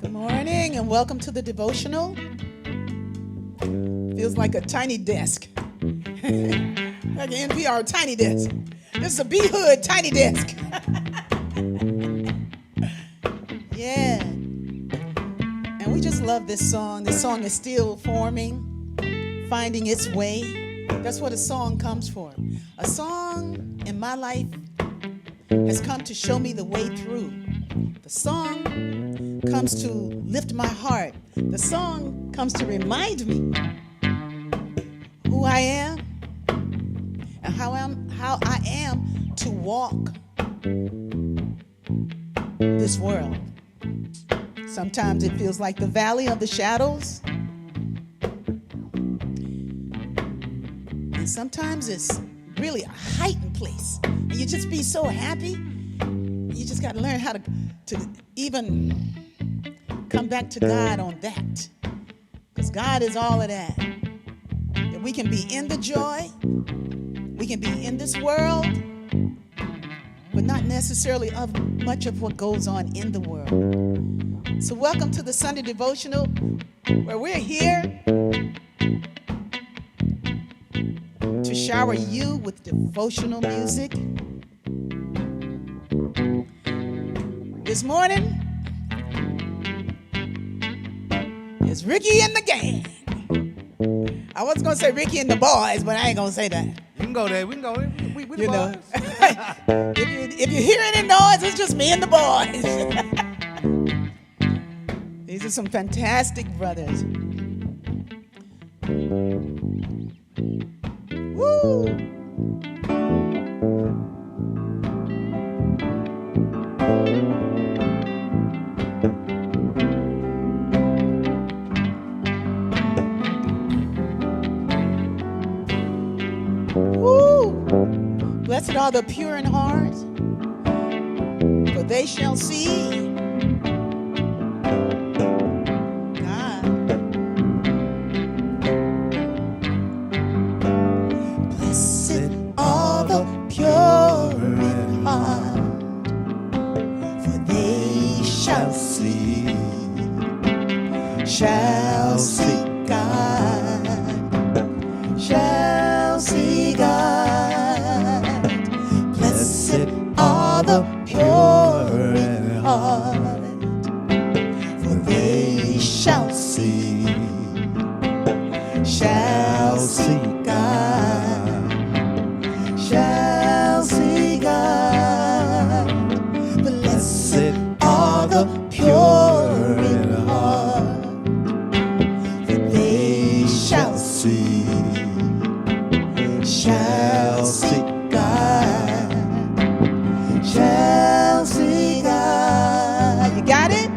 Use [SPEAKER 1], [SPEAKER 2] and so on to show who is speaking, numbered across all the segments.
[SPEAKER 1] Good morning and welcome to the devotional. Feels like a tiny desk. Like an NPR tiny desk. This is a B-Hood tiny desk. Yeah. And we just love this song. This song is still forming, finding its way. That's what a song comes for. A song in my life has come to show me the way through. The song comes to lift my heart. The song comes to remind me who I am and how I am to walk this world. Sometimes it feels like the valley of the shadows. And sometimes it's really a heightened place. And you just be so happy. You just got to learn how to even come back to God on that. Because God is all of that. That we can be in the joy. We can be in this world. But not necessarily of much of what goes on in the world. So welcome to the Sunday Devotional, where we're here to shower you with devotional music. This morning is Rickie and the gang. I was going to say Rickie and the boys, but I ain't going to say that.
[SPEAKER 2] We can go there. We can go there. We the
[SPEAKER 1] You know,
[SPEAKER 2] boys.
[SPEAKER 1] if you hear any noise, it's just me and the boys. These are some fantastic brothers. Woo! Blessed are the pure in heart, for they shall see God. Blessed are the pure in heart, for they shall see God, shall see God. The pure in heart, for they shall see God, shall see God. Blessed are the pure in heart, for they shall see God. Shall see God. You got it?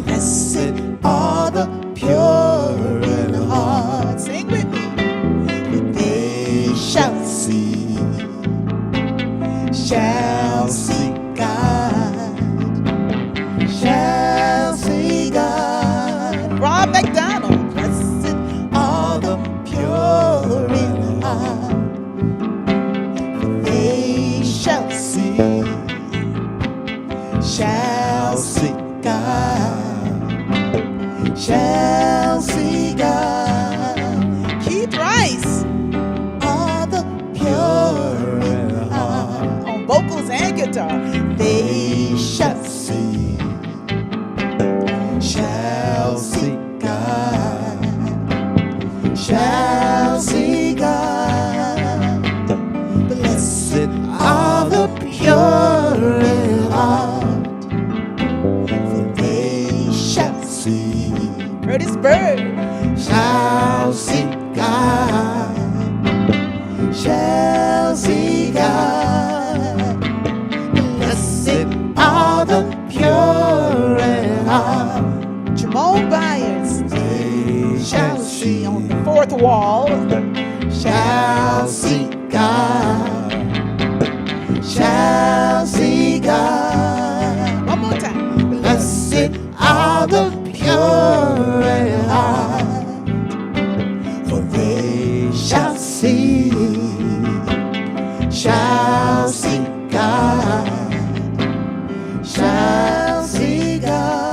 [SPEAKER 1] Blessed are the pure in heart. Sing with me. For they shall see God. Shall see God. Rob McDonald. Blessed are the pure in heart, for they shall see God. shall see God. Keith Rice, all the pure in heart, on vocals and guitar, they shall see, shall see God, shall see God. Blessed are the pure in heart, for they shall see. Curtis Bird, shall see God, shall see God. Blessed are the pure in heart. Rickie Byars, they shall see. On the fourth wall, shall see God, shall see God. One more time. Blessed are the pure in heart, for they shall see, shall see God, shall see God.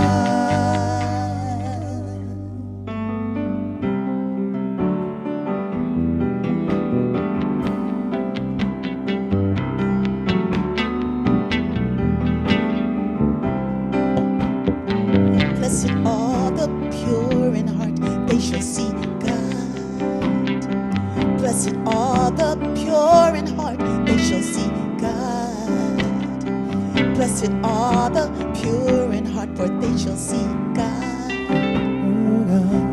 [SPEAKER 1] Blessed are the pure in heart, they shall see God. Blessed are the pure in heart, they shall see God. Blessed are the pure in heart, for they shall see God.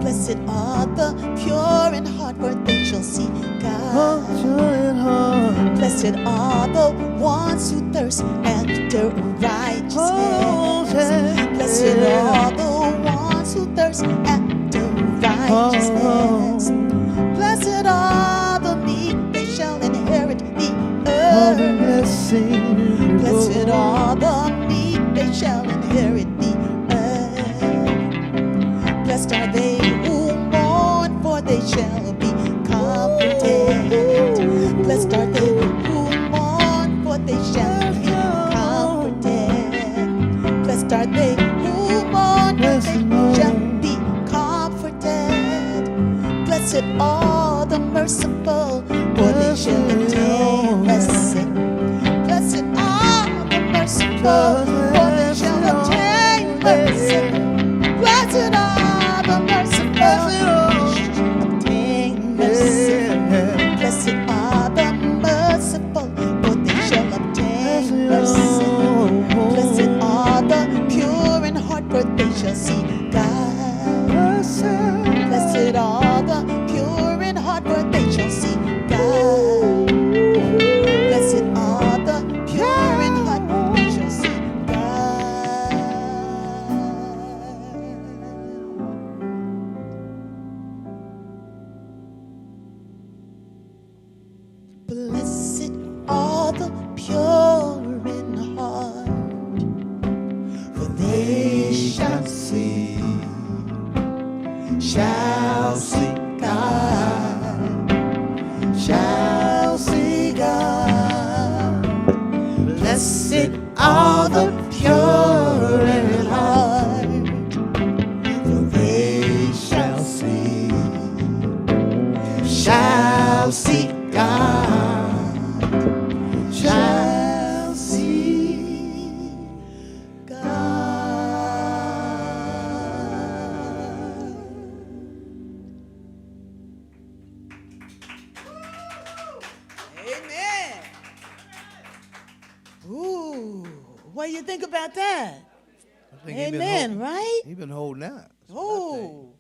[SPEAKER 1] Blessed are the pure in heart, for they shall see God. Blessed are the ones who thirst after righteousness. Blessed are the ones who thirst after righteousness. Blessed are the meek, they shall inherit the earth. Blessed are the meek, they shall inherit the earth. Blessed are they who mourn, for they shall be comforted. Blessed are they who mourn, for they shall be comforted. Blessed are they who mourn, for they shall be comforted. Blessed are the merciful, for they shall obtain mercy. Blessed are the merciful, for they shall obtain mercy. Blessed are the merciful, for they shall obtain mercy. Blessed are the merciful, for they shall obtain mercy. Blessed are the pure in heart, for they shall see God. Blessed are the pure in heart, for they shall see God. Blessed are the pure in heart, for they shall see God. Blessed are the pure in heart, for they shall see, shall see God, shall see God. Blessed are the pure in heart, for they shall see, shall see God, shall see God. Amen. Ooh, what do you think about that? Amen, right?
[SPEAKER 2] He been holding out.
[SPEAKER 1] Oh,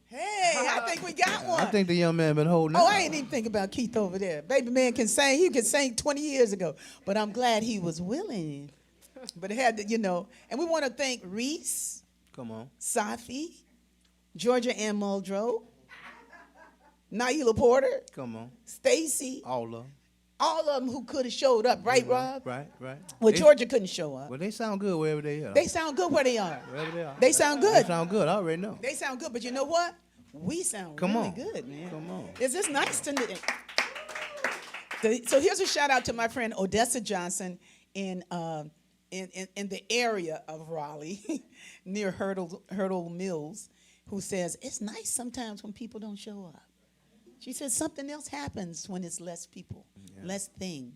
[SPEAKER 1] hey, I think we got one.
[SPEAKER 2] I think the young man been holding out.
[SPEAKER 1] Oh, I ain't even think about Keith over there. Baby man can sing. He could sing 20 years ago. But I'm glad he was willing. But it had to, and we want to thank Reese,
[SPEAKER 2] Come on.
[SPEAKER 1] Safi, Georgia Ann Muldrow, Naila Porter,
[SPEAKER 2] Come on.
[SPEAKER 1] Stacy,
[SPEAKER 2] All of them.
[SPEAKER 1] all of them who could have showed up, right, Rob?
[SPEAKER 2] Right.
[SPEAKER 1] Well,
[SPEAKER 2] They-
[SPEAKER 1] Georgia couldn't show up.
[SPEAKER 2] Well, they sound good wherever they are.
[SPEAKER 1] They sound good where they are.
[SPEAKER 2] Wherever they are.
[SPEAKER 1] They sound
[SPEAKER 2] They
[SPEAKER 1] good.
[SPEAKER 2] sound good. I already know.
[SPEAKER 1] They sound good, but you know what? We sound
[SPEAKER 2] Come
[SPEAKER 1] really
[SPEAKER 2] on.
[SPEAKER 1] good, man.
[SPEAKER 2] Come on.
[SPEAKER 1] Is this nice to So here's a shout out to my friend Odessa Johnson in the area of Raleigh, near Hurdle Mills. who says, it's nice sometimes when people don't show up. She said something else happens when it's less people, less things,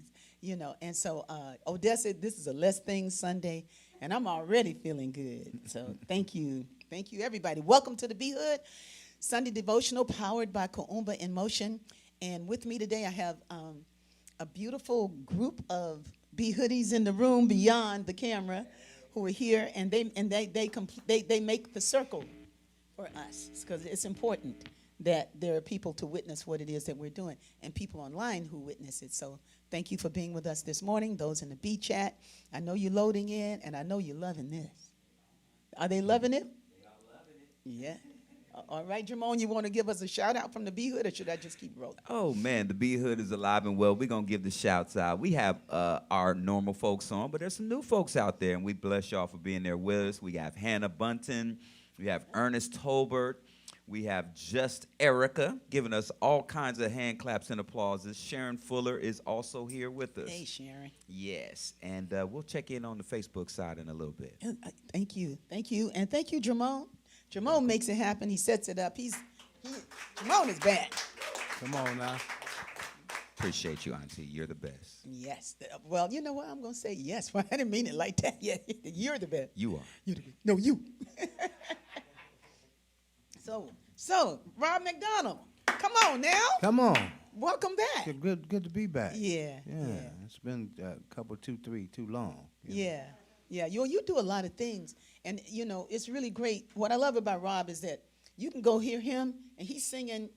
[SPEAKER 1] And so Odessa, this is a less things Sunday, and I'm already feeling good. So thank you. Thank you, everybody. Welcome to the Be Hood Sunday Devotional powered by Kuumba in Motion. And with me today, I have a beautiful group of Be Hoodies in the room beyond the camera who are here, and they make the circle for us because it's important that there are people to witness what it is that we're doing and people online who witness it. So thank you for being with us this morning. Those in the B chat, I know you're loading in, and I know you're loving this. Are they loving it? They are loving it. Yeah. All right, Jamone, you want to give us a shout out from the B Hood, or should I just keep rolling?
[SPEAKER 3] Oh, man, the B Hood is alive and well. We're going to give the shouts out. We have our normal folks on, but there's some new folks out there, and we bless y'all for being there with us. We have Hannah Bunton. We have Ernest Tolbert. We have Just Erica giving us all kinds of hand claps and applauses. Sharon Fuller is also here with us.
[SPEAKER 1] Hey, Sharon.
[SPEAKER 3] Yes, and we'll check in on the Facebook side in a little bit.
[SPEAKER 1] Thank you. Thank you. And thank you, Jamone. Jamone makes it happen. He sets it up. Jamone is back.
[SPEAKER 2] Come on now.
[SPEAKER 3] Appreciate you, Auntie. You're the best.
[SPEAKER 1] Yes. Well, you know what? I'm going to say yes. Well, I didn't mean it like that. Yeah, you're the best.
[SPEAKER 3] You are.
[SPEAKER 1] You're the best. No, you. So, Rob McDonald, come on now.
[SPEAKER 2] Come on.
[SPEAKER 1] Welcome back.
[SPEAKER 2] Good to be back.
[SPEAKER 1] Yeah.
[SPEAKER 2] It's been a couple, too long.
[SPEAKER 1] Yeah. You do a lot of things, and it's really great. What I love about Rob is that you can go hear him, and he's singing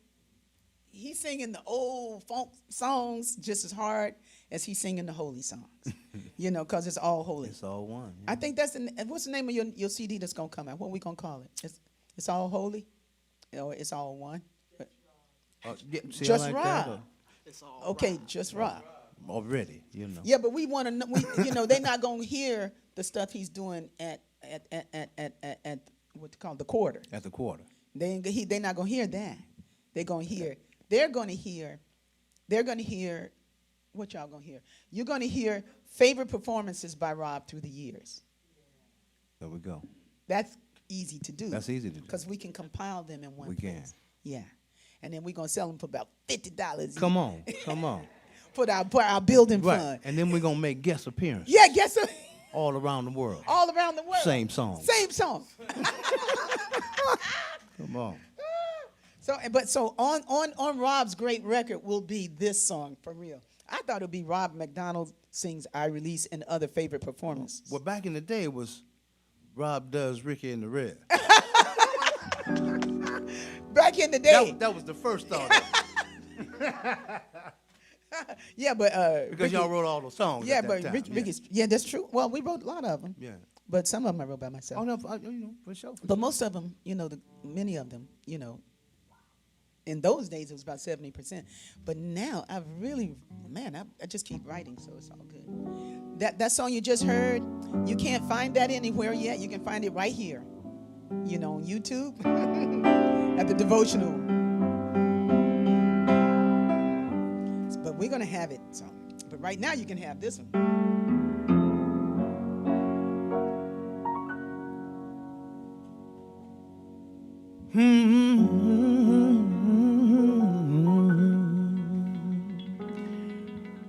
[SPEAKER 1] the old folk songs just as hard as he's singing the holy songs. Because it's all holy.
[SPEAKER 2] It's all one.
[SPEAKER 1] I think what's the name of your CD that's gonna come out? What are we gonna call it? It's all holy, or it's all one. Just Rob. Okay, just Rob.
[SPEAKER 2] Already,
[SPEAKER 1] Yeah, but we want to know. They're not gonna hear the stuff he's doing at what they call the quarter.
[SPEAKER 2] At the quarter.
[SPEAKER 1] They're not gonna hear that. They're gonna hear. What y'all gonna hear? You're gonna hear favorite performances by Rob through the years.
[SPEAKER 2] There we go.
[SPEAKER 1] That's easy to do.
[SPEAKER 2] That's easy to do.
[SPEAKER 1] Because we can compile them in one place.
[SPEAKER 2] We can.
[SPEAKER 1] Yeah. And then we're going to sell them for about $50.
[SPEAKER 2] Come on.
[SPEAKER 1] Put our building
[SPEAKER 2] Right.
[SPEAKER 1] fund.
[SPEAKER 2] And then we're going to make guest appearances.
[SPEAKER 1] Yeah, guess what?
[SPEAKER 2] All around the world.
[SPEAKER 1] All around the world.
[SPEAKER 2] Same song. Come on.
[SPEAKER 1] So on Rob's great record will be this song, for real. I thought it would be Rob McDonald sings I Release and other favorite performances.
[SPEAKER 2] Well, back in the day, it was Rob does Rickie in the Red.
[SPEAKER 1] Back in the day.
[SPEAKER 2] That was the first thought.
[SPEAKER 1] Yeah, but
[SPEAKER 2] because y'all wrote all the songs.
[SPEAKER 1] Yeah,
[SPEAKER 2] at that
[SPEAKER 1] but
[SPEAKER 2] time.
[SPEAKER 1] Rickie's. Yeah, that's true. Well, we wrote a lot of them.
[SPEAKER 2] Yeah.
[SPEAKER 1] But some of them I wrote by myself.
[SPEAKER 2] Oh no, for sure.
[SPEAKER 1] But most of them, many of them, in those days it was about 70%. But now I just keep writing, so it's all good. That song you just heard, you can't find that anywhere yet. You can find it right here, on YouTube at the devotional. But we're gonna have it. So, but right now you can have this one.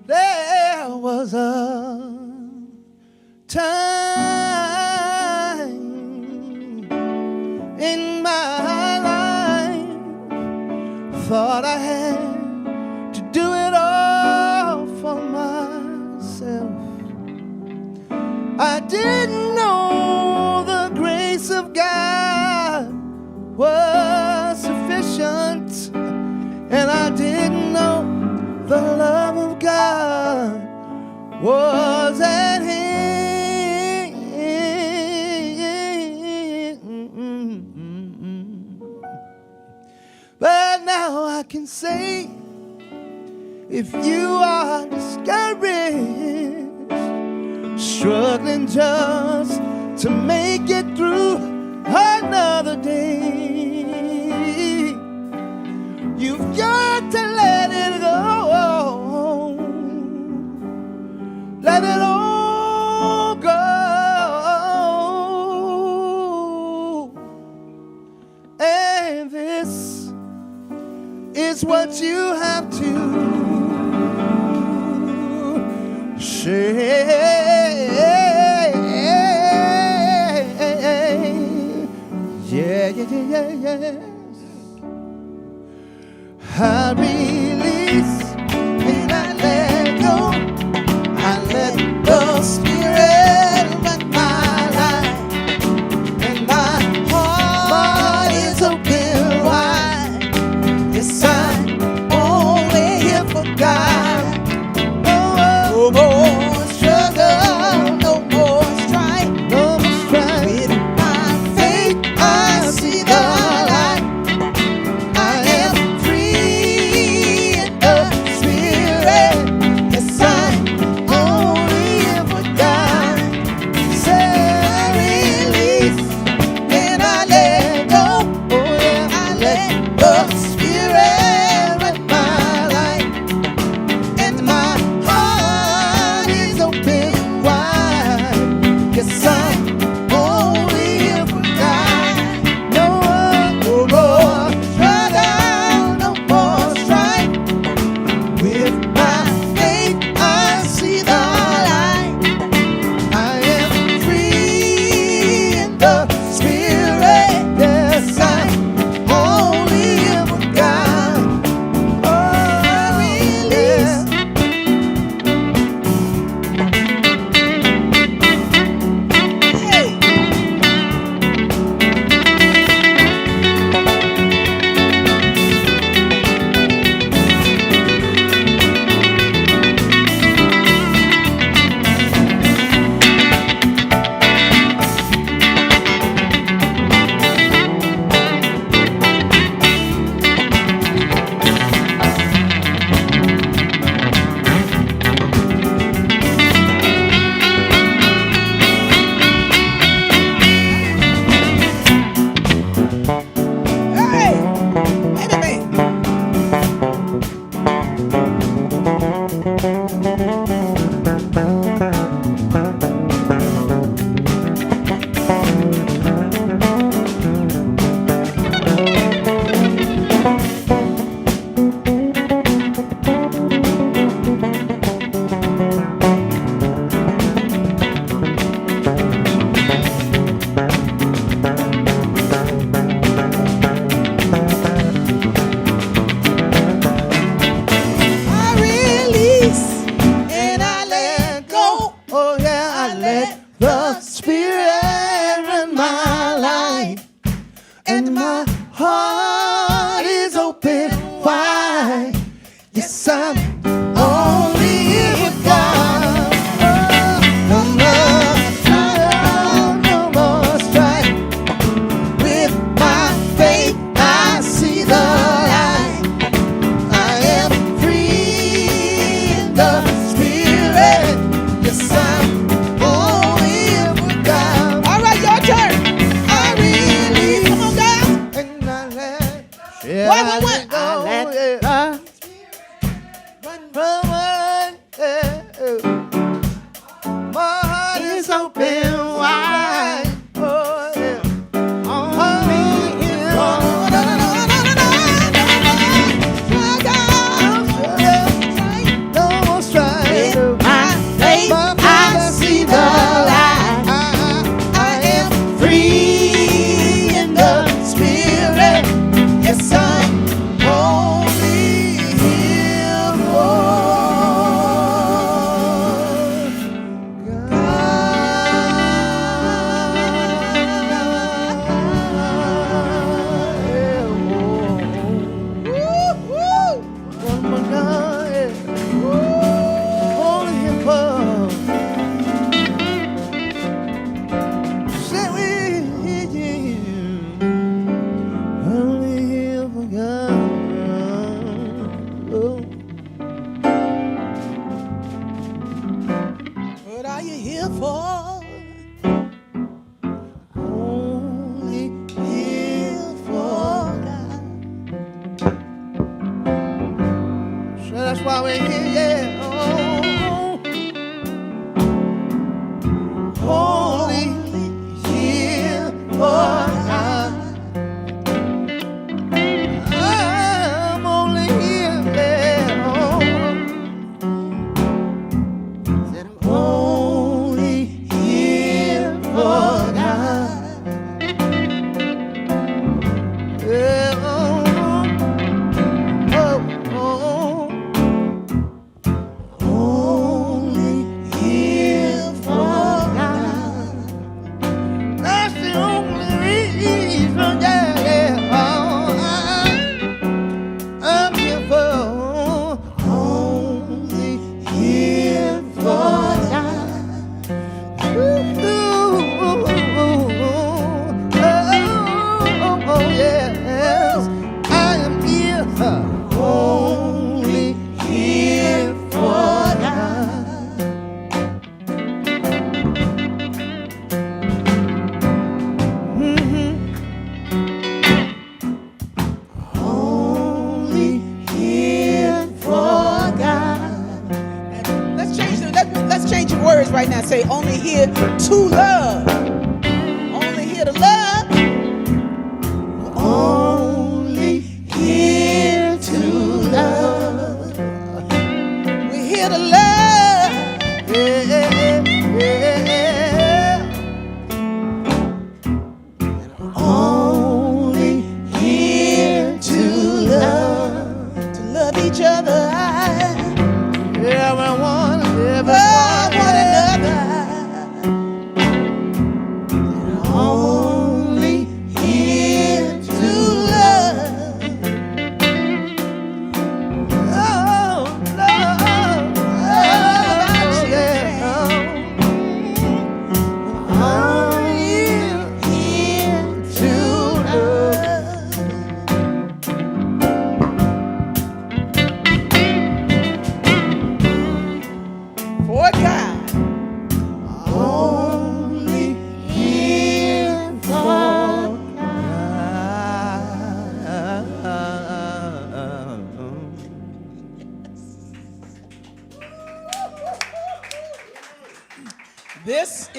[SPEAKER 2] There was a time in my life, thought I had to do it all for myself. I didn't know the grace of God was sufficient, and I didn't know the love of God was at hand. But now I can say, if you are discouraged, struggling just to make it through another day, you've got to let it go. Let it all go. And is what you have to say. Yes. I release and I let go. I let the Spirit run my life, and my heart is open wide. Yes, I'm only here for God. No more struggle, no more strife, no more strife. With my faith, I see the light. I am free in the Spirit. Yes, I'm only here for God. Say I release and I let go. Oh yeah, I let the Spirit run my life, and my heart is open wide. Yes, I'm only here for God. No more struggle, no more strife. With my faith, I see the light. I am free in the Spirit. Yes, I'm only here for God. Oh, I release. Hey. Hey, wait a minute. I release and I let go. Oh yeah, I let the Spirit run my life, and my heart is open wide. Yes, I'm only here for God. Oh, no more trial, no more strife. With my faith, I see the light. I am free in the Spirit. Yes, I'm only here for God. All right, your turn. I release. Come on, guys. And I let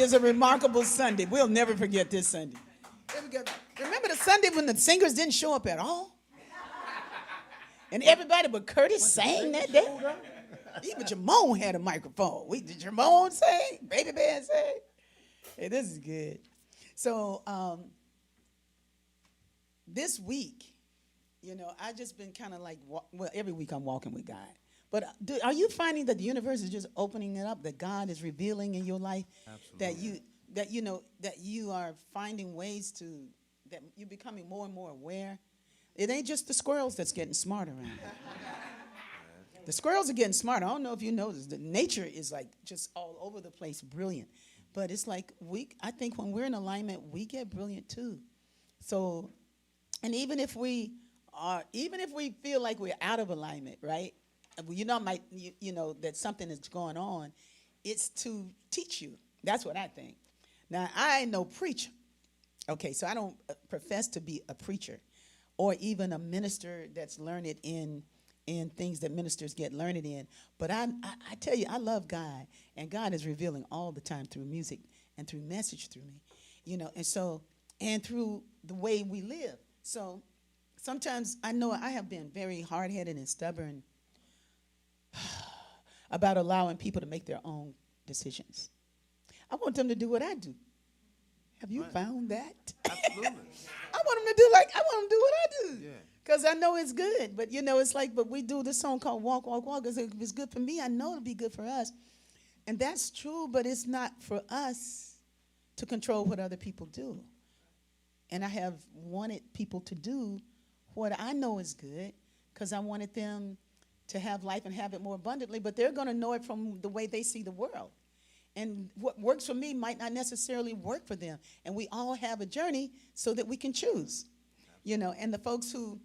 [SPEAKER 1] is a remarkable Sunday. We'll never forget this Sunday. Remember the Sunday when the singers didn't show up at all? And everybody but Curtis sang that day? Even Jamone had a microphone. Did Jamone sing? Baby Band sang? Hey, this is good. So this week, I just been kind of like, every week I'm walking with God. But are you finding that the universe is just opening it up, that God is revealing in your life? Absolutely. That you are finding ways that you're becoming more and more aware? It ain't just the squirrels that's getting smarter around here. The squirrels are getting smarter. I don't know if you noticed. The nature is like just all over the place, brilliant. But it's like I think when we're in alignment, we get brilliant too. So, and even if we feel like we're out of alignment, right? That something is going on, it's to teach you. That's what I think. Now, I ain't no preacher. Okay, so I don't profess to be a preacher or even a minister that's learned in things that ministers get learned in. But I tell you, I love God, and God is revealing all the time through music and through message through me, and through the way we live. So sometimes I know I have been very hard-headed and stubborn about allowing people to make their own decisions. I want them to do what I do. Have you found that?
[SPEAKER 2] Absolutely.
[SPEAKER 1] I want them to do what I do.
[SPEAKER 2] Yeah.
[SPEAKER 1] Because I know it's good. But, it's like, but we do this song called Walk, Walk, Walk. If it's good for me, I know it'll be good for us. And that's true, but it's not for us to control what other people do. And I have wanted people to do what I know is good because I wanted them to have life and have it more abundantly, but they're going to know it from the way they see the world. And what works for me might not necessarily work for them. And we all have a journey so that we can choose. And the folks who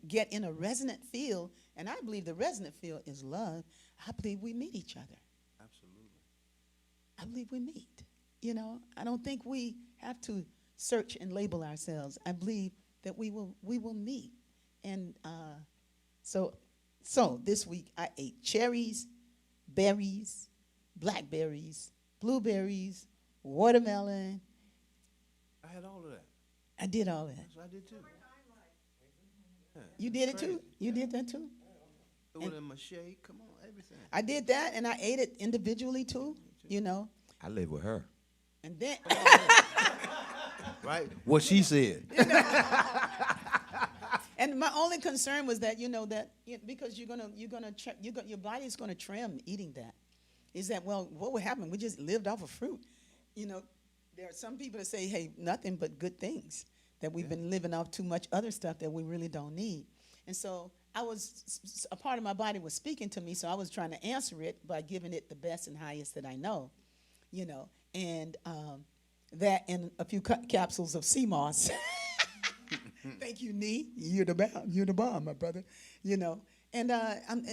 [SPEAKER 1] get in a resonant field, and I believe the resonant field is love, I believe we meet each other.
[SPEAKER 2] Absolutely.
[SPEAKER 1] I believe we meet. I don't think we have to search and label ourselves. I believe that we will meet. And so this week I ate cherries, berries, blackberries, blueberries, watermelon.
[SPEAKER 2] I had all of that.
[SPEAKER 1] I did all that.
[SPEAKER 2] So I did too. Yeah,
[SPEAKER 1] You did it too? You did that too?
[SPEAKER 2] Threw it in my shake. Come on, everything.
[SPEAKER 1] I did that, and I ate it individually too,
[SPEAKER 3] I live with her.
[SPEAKER 1] And then
[SPEAKER 2] Right? What she said.
[SPEAKER 1] and my only concern was that because your body is gonna trim eating that. Is that what would happen? We just lived off of fruit. There are some people that say, hey, nothing but good things, that we've been living off too much other stuff that we really don't need. And so a part of my body was speaking to me, so I was trying to answer it by giving it the best and highest that I know, and that and a few capsules of sea moss. Thank you, Nee. You're the bomb, my brother. And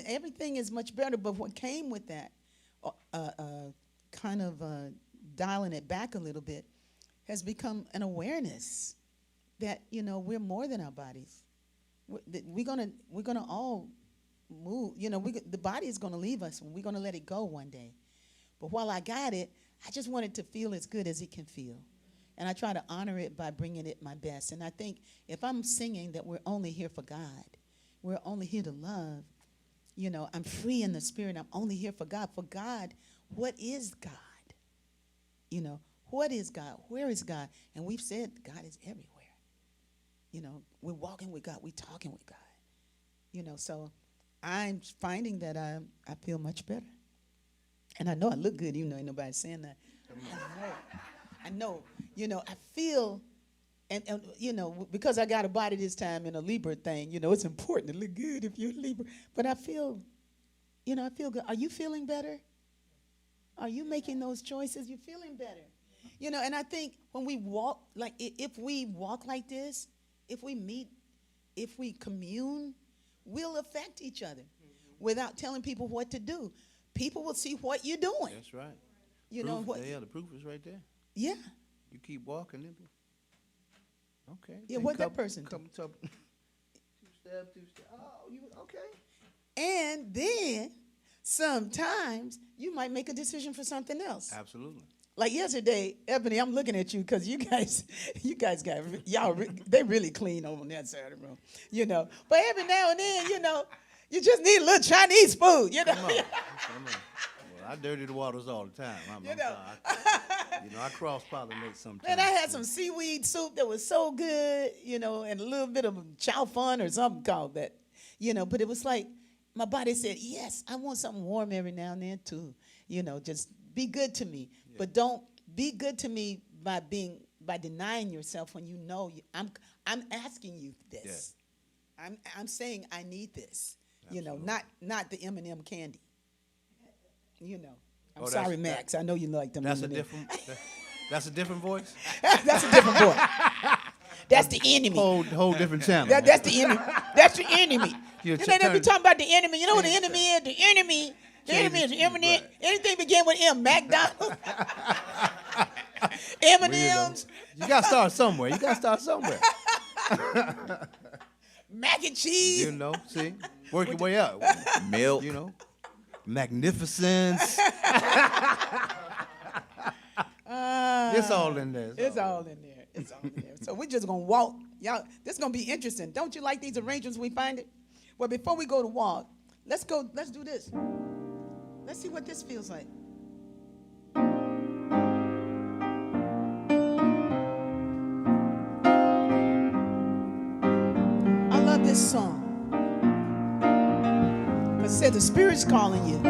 [SPEAKER 1] everything is much better. But what came with that, kind of dialing it back a little bit, has become an awareness that we're more than our bodies. We're gonna all move. The body is gonna leave us, and we're gonna let it go one day. But while I got it, I just want it to feel as good as it can feel. And I try to honor it by bringing it my best. And I think if I'm singing that we're only here for God, we're only here to love, I'm free in the spirit. I'm only here for God. For God, what is God? What is God? Where is God? And we've said God is everywhere. We're walking with God. We're talking with God. So I'm finding that I feel much better. And I know I look good, even though ain't nobody saying that. I know. I feel, and because I got a body this time in a Libra thing, it's important to look good if you're a Libra. But I feel good. Are you feeling better? Are you making those choices? You're feeling better. And I think when we walk, like if we walk like this, if we meet, if we commune, we'll affect each other without telling people what to do. People will see what you're doing.
[SPEAKER 2] That's right.
[SPEAKER 1] The
[SPEAKER 2] proof is right there.
[SPEAKER 1] Yeah.
[SPEAKER 2] You keep walking. Okay.
[SPEAKER 1] Yeah, what that person do?
[SPEAKER 2] Two step. Oh, you okay?
[SPEAKER 1] And then sometimes you might make a decision for something else.
[SPEAKER 2] Absolutely.
[SPEAKER 1] Like yesterday, Ebony, I'm looking at you because you guys they really clean over on that side of the room, But every now and then, you just need a little Chinese food,
[SPEAKER 2] Come on. Come on. Well, I dirty the waters all the time. I'm sorry. I cross-pollinate sometimes.
[SPEAKER 1] Man, I had some seaweed soup that was so good, and a little bit of chow fun or something called that, But it was like my body said, yes, I want something warm every now and then too, just be good to me. Yeah. But don't be good to me by denying yourself when I'm asking you this. Yeah. I'm saying I need this.
[SPEAKER 2] Absolutely.
[SPEAKER 1] Not the M&M candy. I'm sorry, Max. I know you like them.
[SPEAKER 2] That's
[SPEAKER 1] M&M.
[SPEAKER 2] That's a different voice.
[SPEAKER 1] That's a different voice. That's the enemy.
[SPEAKER 2] Whole different channel.
[SPEAKER 1] That's the enemy. That's your enemy. They be talking about the enemy. You know what the enemy is? The enemy is M&M. Right. Anything begin with M. McDonald's. M&M's.
[SPEAKER 2] You got to start somewhere.
[SPEAKER 1] Mac and cheese.
[SPEAKER 2] See? Work your way up.
[SPEAKER 3] Milk.
[SPEAKER 2] Magnificence. It's all in there.
[SPEAKER 1] It's all in there. So we're just going to walk. Y'all, this is going to be interesting. Don't you like these arrangements we find it? Well, before we go to walk, let's do this. Let's see what this feels like. I love this song. It said the Spirit's calling you.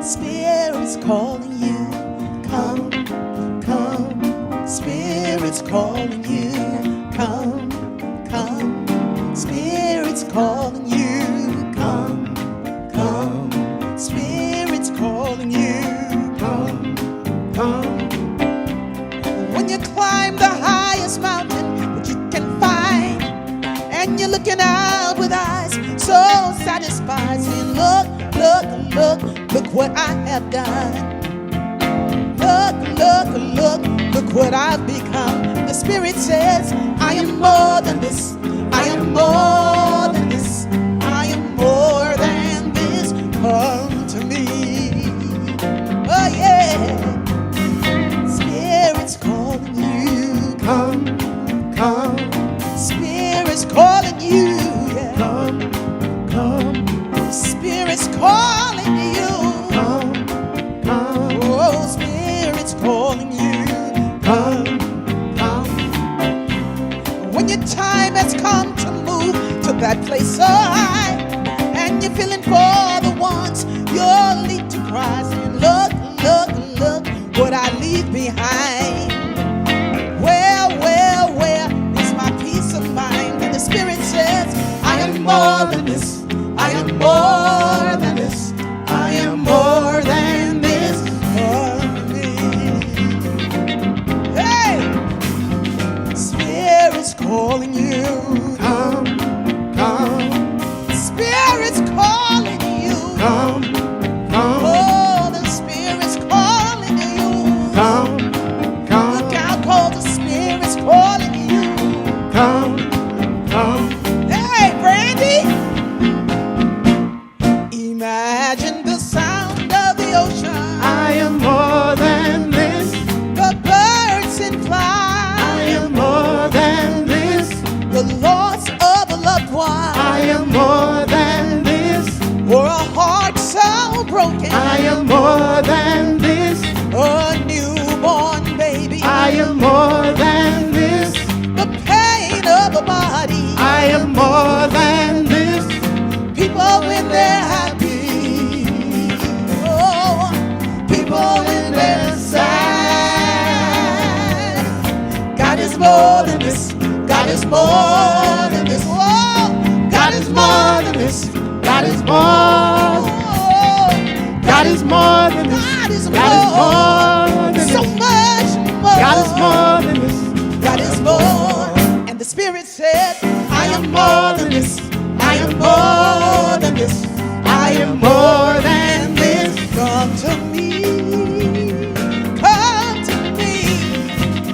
[SPEAKER 1] Spirit's calling you. Come, come. Spirit's calling you. Come, come. Spirit's calling you. Come, come. Spirit's calling you. Come, come. When you climb the highest mountain that you can find, and you're looking out with eyes so satisfied, saying, look, look, look, look what I have done. Look, look, look, look what I've become. The Spirit says, I am more than this. I am more than this. I am more than this. Come to me. Oh, yeah. Spirit's calling you. Come, come. Spirit's calling you. Yeah. Come, come. Spirit's calling you. Come, come. Oh, Spirit's calling you. Come, come. When your time has come to move to that place so high, and you're feeling for the ones you'll lead to cry, saying, look, look, look what I leave behind. Where is my peace of mind? And the Spirit says, I am more than this. I am more than this. I am more than this. For me. Hey! Spirit's calling you. Come, come. Spirit's calling you. Come, come. Oh, the Spirit's calling you. Come, come. Look out, cause the Spirit's calling you. Come, come. Hey, Brandy! Imagine the sound of the ocean.
[SPEAKER 2] I am more than this.
[SPEAKER 1] The birds in flight.
[SPEAKER 2] I am more than this.
[SPEAKER 1] The loss of a loved one.
[SPEAKER 2] I am more than this.
[SPEAKER 1] Or a heart so broken.
[SPEAKER 2] I am more than this.
[SPEAKER 1] A newborn baby.
[SPEAKER 2] I am more than this.
[SPEAKER 1] The pain of a body.
[SPEAKER 2] I am more than this.
[SPEAKER 1] People when they're happy. Oh, people when they're sad. God is more than this. God is more than this. Oh, God is more than this. God is more. God is more than this. God is more than this. So much more.
[SPEAKER 2] God is more than this.
[SPEAKER 1] God is more. And the Spirit said, I am more than this. I am more than this. I am more than this. Come to me. Come to me.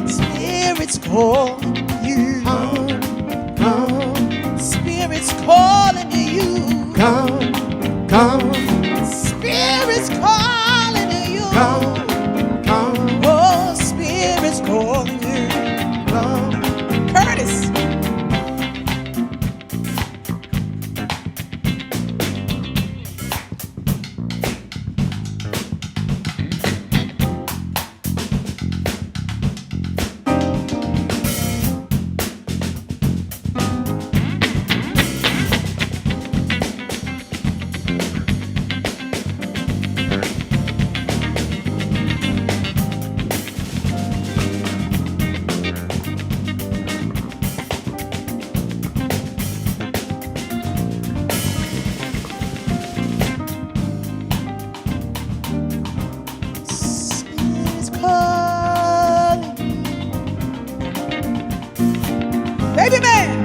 [SPEAKER 1] Spirit's calling you. Come. Spirit's Spirit's calling you.
[SPEAKER 2] Come, come,
[SPEAKER 1] Oh, Spirit's calling you.
[SPEAKER 2] come.
[SPEAKER 1] Curtis. Spirit's calling you. Baby man.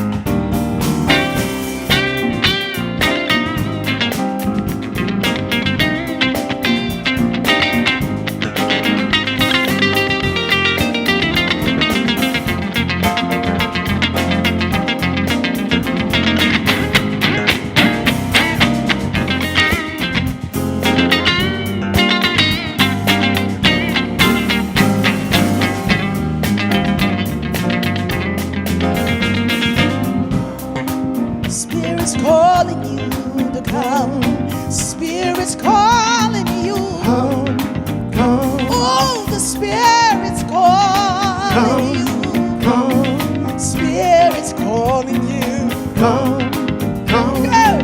[SPEAKER 1] Spirit's calling you to come. Spirit's calling you.
[SPEAKER 2] Come, come,
[SPEAKER 1] Oh, the Spirit's calling you.
[SPEAKER 2] come,
[SPEAKER 1] Spirit's calling you.
[SPEAKER 2] come, come.
[SPEAKER 1] Go.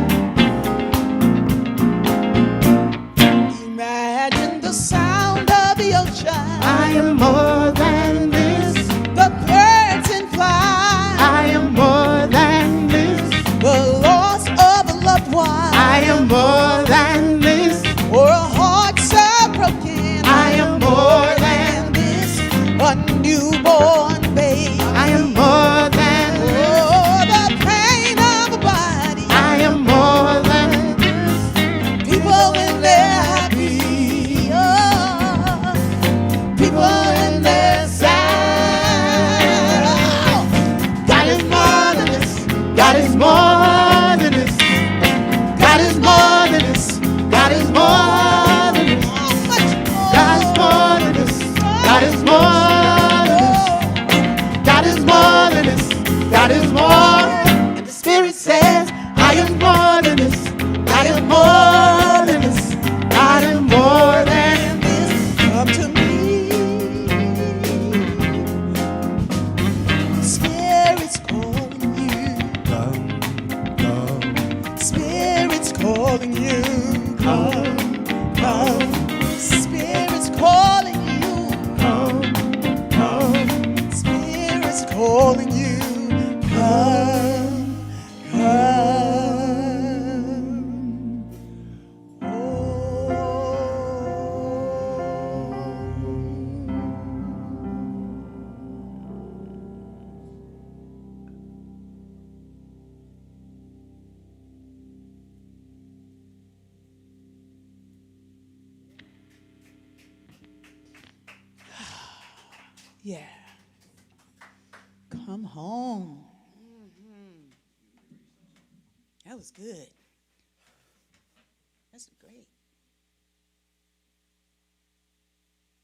[SPEAKER 1] Imagine the sound of the ocean.
[SPEAKER 2] I am more than this.
[SPEAKER 1] The birds and flies.
[SPEAKER 2] I am more than this.
[SPEAKER 1] The loss of a loved one.
[SPEAKER 2] I am more than this.
[SPEAKER 1] Or a heart so broken.
[SPEAKER 2] I am more than
[SPEAKER 1] this. A newborn babe.
[SPEAKER 2] I am more than this.
[SPEAKER 1] Oh, the pain of a body.
[SPEAKER 2] I am more than this.
[SPEAKER 1] People when they're happy. Oh, people when they're sad. Oh,
[SPEAKER 2] God is more than this. God is more than this. God is more than this. God is more than this.
[SPEAKER 1] oh, much more.
[SPEAKER 2] God is more than this. God is more than this. God is more than this. God is more. And the Spirit says, I am more than this. I am more than this. I am more than this.
[SPEAKER 1] Come to me. Spirit's calling you.
[SPEAKER 2] Come, come,
[SPEAKER 1] Spirit's calling you.
[SPEAKER 2] come, come,
[SPEAKER 1] Spirit's calling you.
[SPEAKER 2] come, come.
[SPEAKER 1] Spirit's calling you. Come, come. Yeah. Come home. That was good. That's great.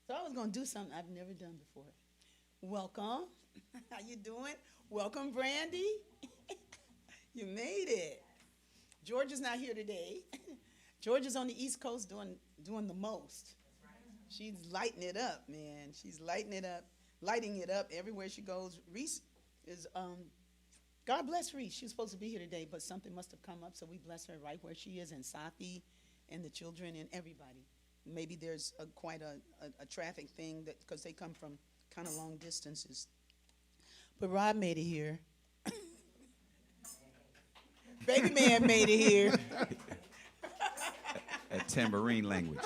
[SPEAKER 1] So I was going to do something I've never done before. Welcome. How you doing? Welcome, Brandy. You made it. George is not here today. George is on the East Coast doing the most. She's lighting it up, man. She's lighting it up everywhere she goes. Reese is, God bless Reese. She was supposed to be here today, but something must have come up, so we bless her right where she is, and Safi, and the children, and everybody. Maybe there's quite a traffic thing because they come from kind of long distances. But Rob made it here. Baby man made it here.
[SPEAKER 3] That tambourine language.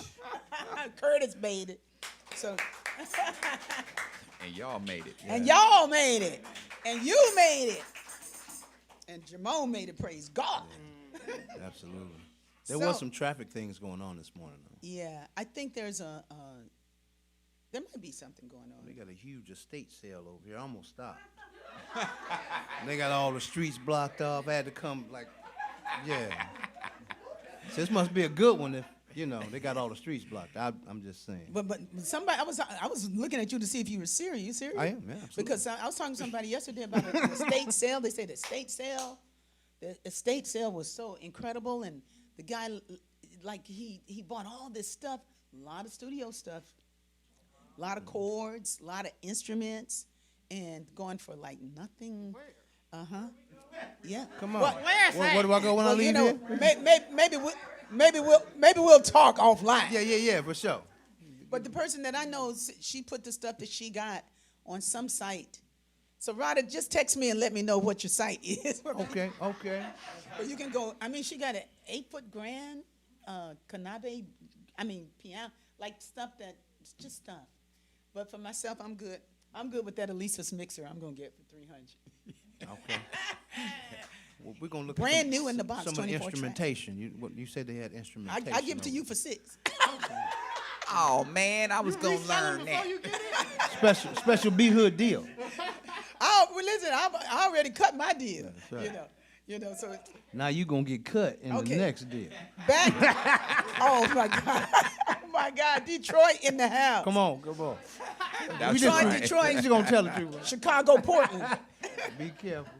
[SPEAKER 1] Curtis made it. So.
[SPEAKER 3] And y'all made it.
[SPEAKER 1] And y'all made it. And you made it. And Jamone made it, praise God.
[SPEAKER 2] Absolutely. There was some traffic things going on this morning, though.
[SPEAKER 1] Yeah, I think there's there might be something going on.
[SPEAKER 2] They got a huge estate sale over here. I almost stopped. They got all the streets blocked off. I had to come, yeah. So this must be a good one if You know, they got all the streets blocked. I'm just saying.
[SPEAKER 1] But somebody, I was looking at you to see if you were serious. You serious?
[SPEAKER 2] I am, yeah, absolutely.
[SPEAKER 1] Because I was talking to somebody yesterday about the estate sale. They said the estate sale was so incredible, and the guy, like he bought all this stuff, a lot of studio stuff, a lot of chords, a lot of instruments, and going for like nothing. Yeah.
[SPEAKER 2] Come on.
[SPEAKER 1] Where
[SPEAKER 2] what do I go when I leave here?
[SPEAKER 1] Maybe we'll talk offline.
[SPEAKER 2] Yeah, for sure.
[SPEAKER 1] But the person that I know, she put the stuff that she got on some site. So Rhoda, just text me and let me know what your site is.
[SPEAKER 2] Okay.
[SPEAKER 1] But you can go. I mean, she got an 8-foot grand Kanabe. I mean, piano, like stuff that's just stuff. But for myself, I'm good. I'm good with that Elisa's mixer. I'm gonna get for $300.
[SPEAKER 2] Okay. Well, we're gonna look
[SPEAKER 1] brand
[SPEAKER 2] at
[SPEAKER 1] new in the box.
[SPEAKER 2] Some of the
[SPEAKER 1] 24
[SPEAKER 2] instrumentation. You said they had instrumentation.
[SPEAKER 1] I give it to you for $6.
[SPEAKER 3] Oh man, I was gonna learn that.
[SPEAKER 2] Special B Hood deal.
[SPEAKER 1] Oh, well, listen, I already cut my deal.
[SPEAKER 2] Right.
[SPEAKER 1] You know. So
[SPEAKER 2] now you gonna get cut in the next deal.
[SPEAKER 1] Back. Oh my God. Oh my God. Detroit in the house.
[SPEAKER 2] Come on.
[SPEAKER 1] Detroit.
[SPEAKER 2] You're gonna tell the truth.
[SPEAKER 1] Chicago, Portland.
[SPEAKER 2] Be careful.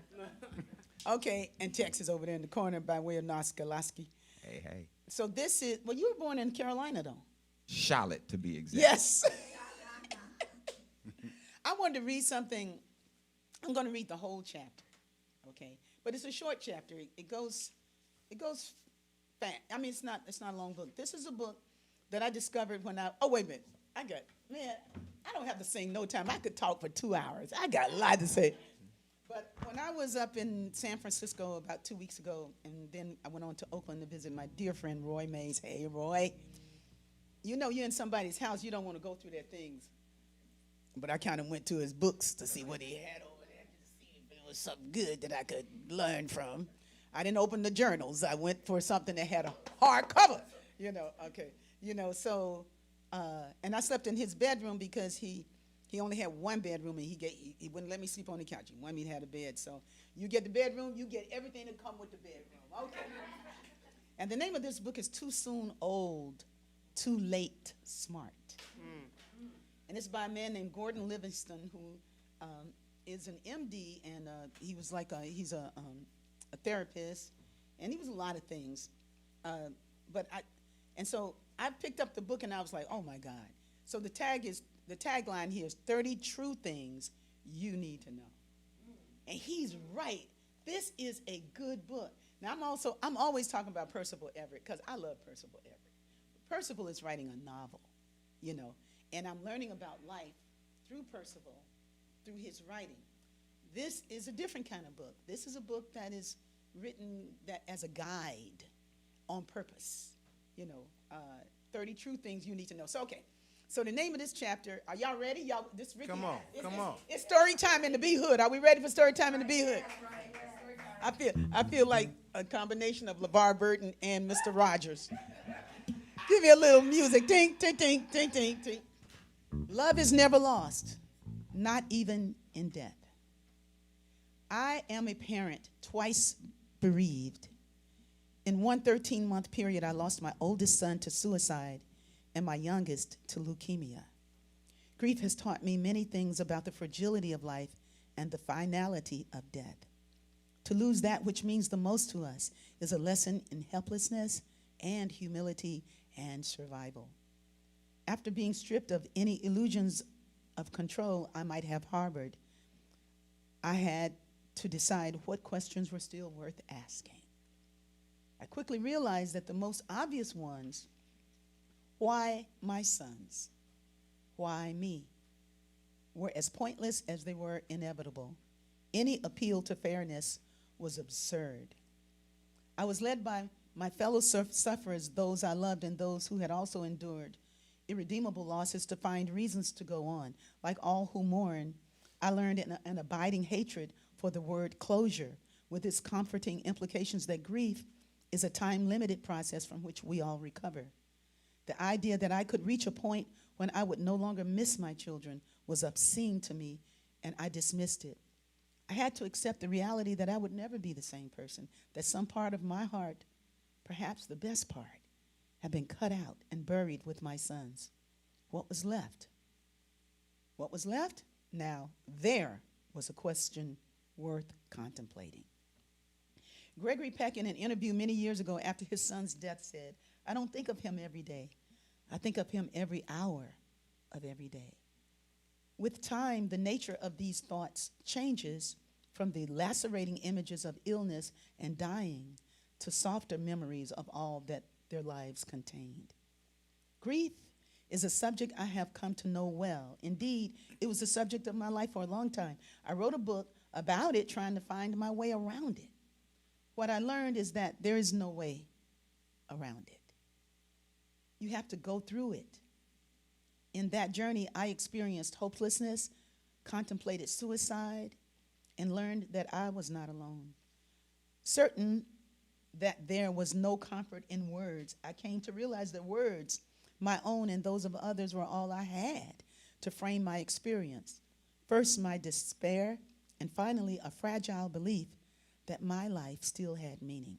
[SPEAKER 1] Okay, and Texas over there in the corner by way of Noskalaski.
[SPEAKER 3] Hey.
[SPEAKER 1] So this is, well, you were born in Carolina, though.
[SPEAKER 3] Charlotte, to be exact.
[SPEAKER 1] Yes. I wanted to read something. I'm going to read the whole chapter, okay? But it's a short chapter. It goes fast. I mean, it's not a long book. This is a book that I discovered when wait a minute. I don't have to sing no time. I could talk for 2 hours. I got a lot to say. But when I was up in San Francisco about 2 weeks ago, and then I went on to Oakland to visit my dear friend Roy Mays. Hey, Roy. You know, you're in somebody's house, you don't want to go through their things. But I kind of went to his books to see what he had over there, to see if there was something good that I could learn from. I didn't open the journals. I went for something that had a hard cover, okay. So, and I slept in his bedroom because he only had one bedroom, and he wouldn't let me sleep on the couch. He wanted me to have a bed. So you get the bedroom, you get everything that come with the bedroom. Okay. And the name of this book is Too Soon Old, Too Late Smart. And it's by a man named Gordon Livingston, who is an MD, and he was he's a therapist, and he was a lot of things. So I picked up the book, and I was like, oh my God. So the tagline here is 30 true things you need to know. And he's right. This is a good book. Now I'm always talking about Percival Everett because I love Percival Everett. Percival is writing a novel, and I'm learning about life through Percival, through his writing. This is a different kind of book. This is a book that is written as a guide on purpose. 30 true things you need to know. So, okay. So the name of this chapter, are y'all ready? This Rickie.
[SPEAKER 2] Come on.
[SPEAKER 1] It's story time in the B Hood. Are we ready for story time in the B Hood? I feel like a combination of LeVar Burton and Mr. Rogers. Give me a little music. Ting, ting, ting, ting, ting, ting. Love is never lost, not even in death. I am a parent, twice bereaved. In one 13-month period, I lost my oldest son to suicide and my youngest to leukemia. Grief has taught me many things about the fragility of life and the finality of death. To lose that which means the most to us is a lesson in helplessness and humility and survival. After being stripped of any illusions of control I might have harbored, I had to decide what questions were still worth asking. I quickly realized that the most obvious ones, why my sons, why me, were as pointless as they were inevitable. Any appeal to fairness was absurd. I was led by my fellow sufferers, those I loved and those who had also endured irredeemable losses, to find reasons to go on. Like all who mourn, I learned an abiding hatred for the word closure, with its comforting implications that grief is a time-limited process from which we all recover. The idea that I could reach a point when I would no longer miss my children was obscene to me, and I dismissed it. I had to accept the reality that I would never be the same person, that some part of my heart, perhaps the best part, have been cut out and buried with my sons. What was left? What was left? Now, there was a question worth contemplating. Gregory Peck, in an interview many years ago after his son's death, said, "I don't think of him every day. I think of him every hour of every day." With time, the nature of these thoughts changes from the lacerating images of illness and dying to softer memories of all that their lives contained. Grief is a subject I have come to know well. Indeed, it was the subject of my life for a long time. I wrote a book about it, trying to find my way around it. What I learned is that there is no way around it. You have to go through it. In that journey, I experienced hopelessness, contemplated suicide, and learned that I was not alone. Certain that there was no comfort in words, I came to realize that words, my own and those of others, were all I had to frame my experience. First, my despair, and finally, a fragile belief that my life still had meaning.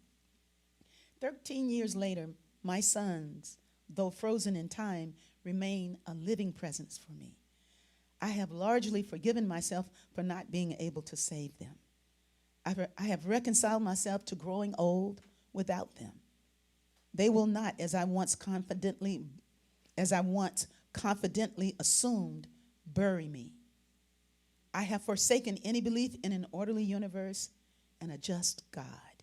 [SPEAKER 1] 13 years later, my sons, though frozen in time, remain a living presence for me. I have largely forgiven myself for not being able to save them. I have reconciled myself to growing old without them. They will not, as I once confidently assumed, bury me. I have forsaken any belief in an orderly universe and a just God.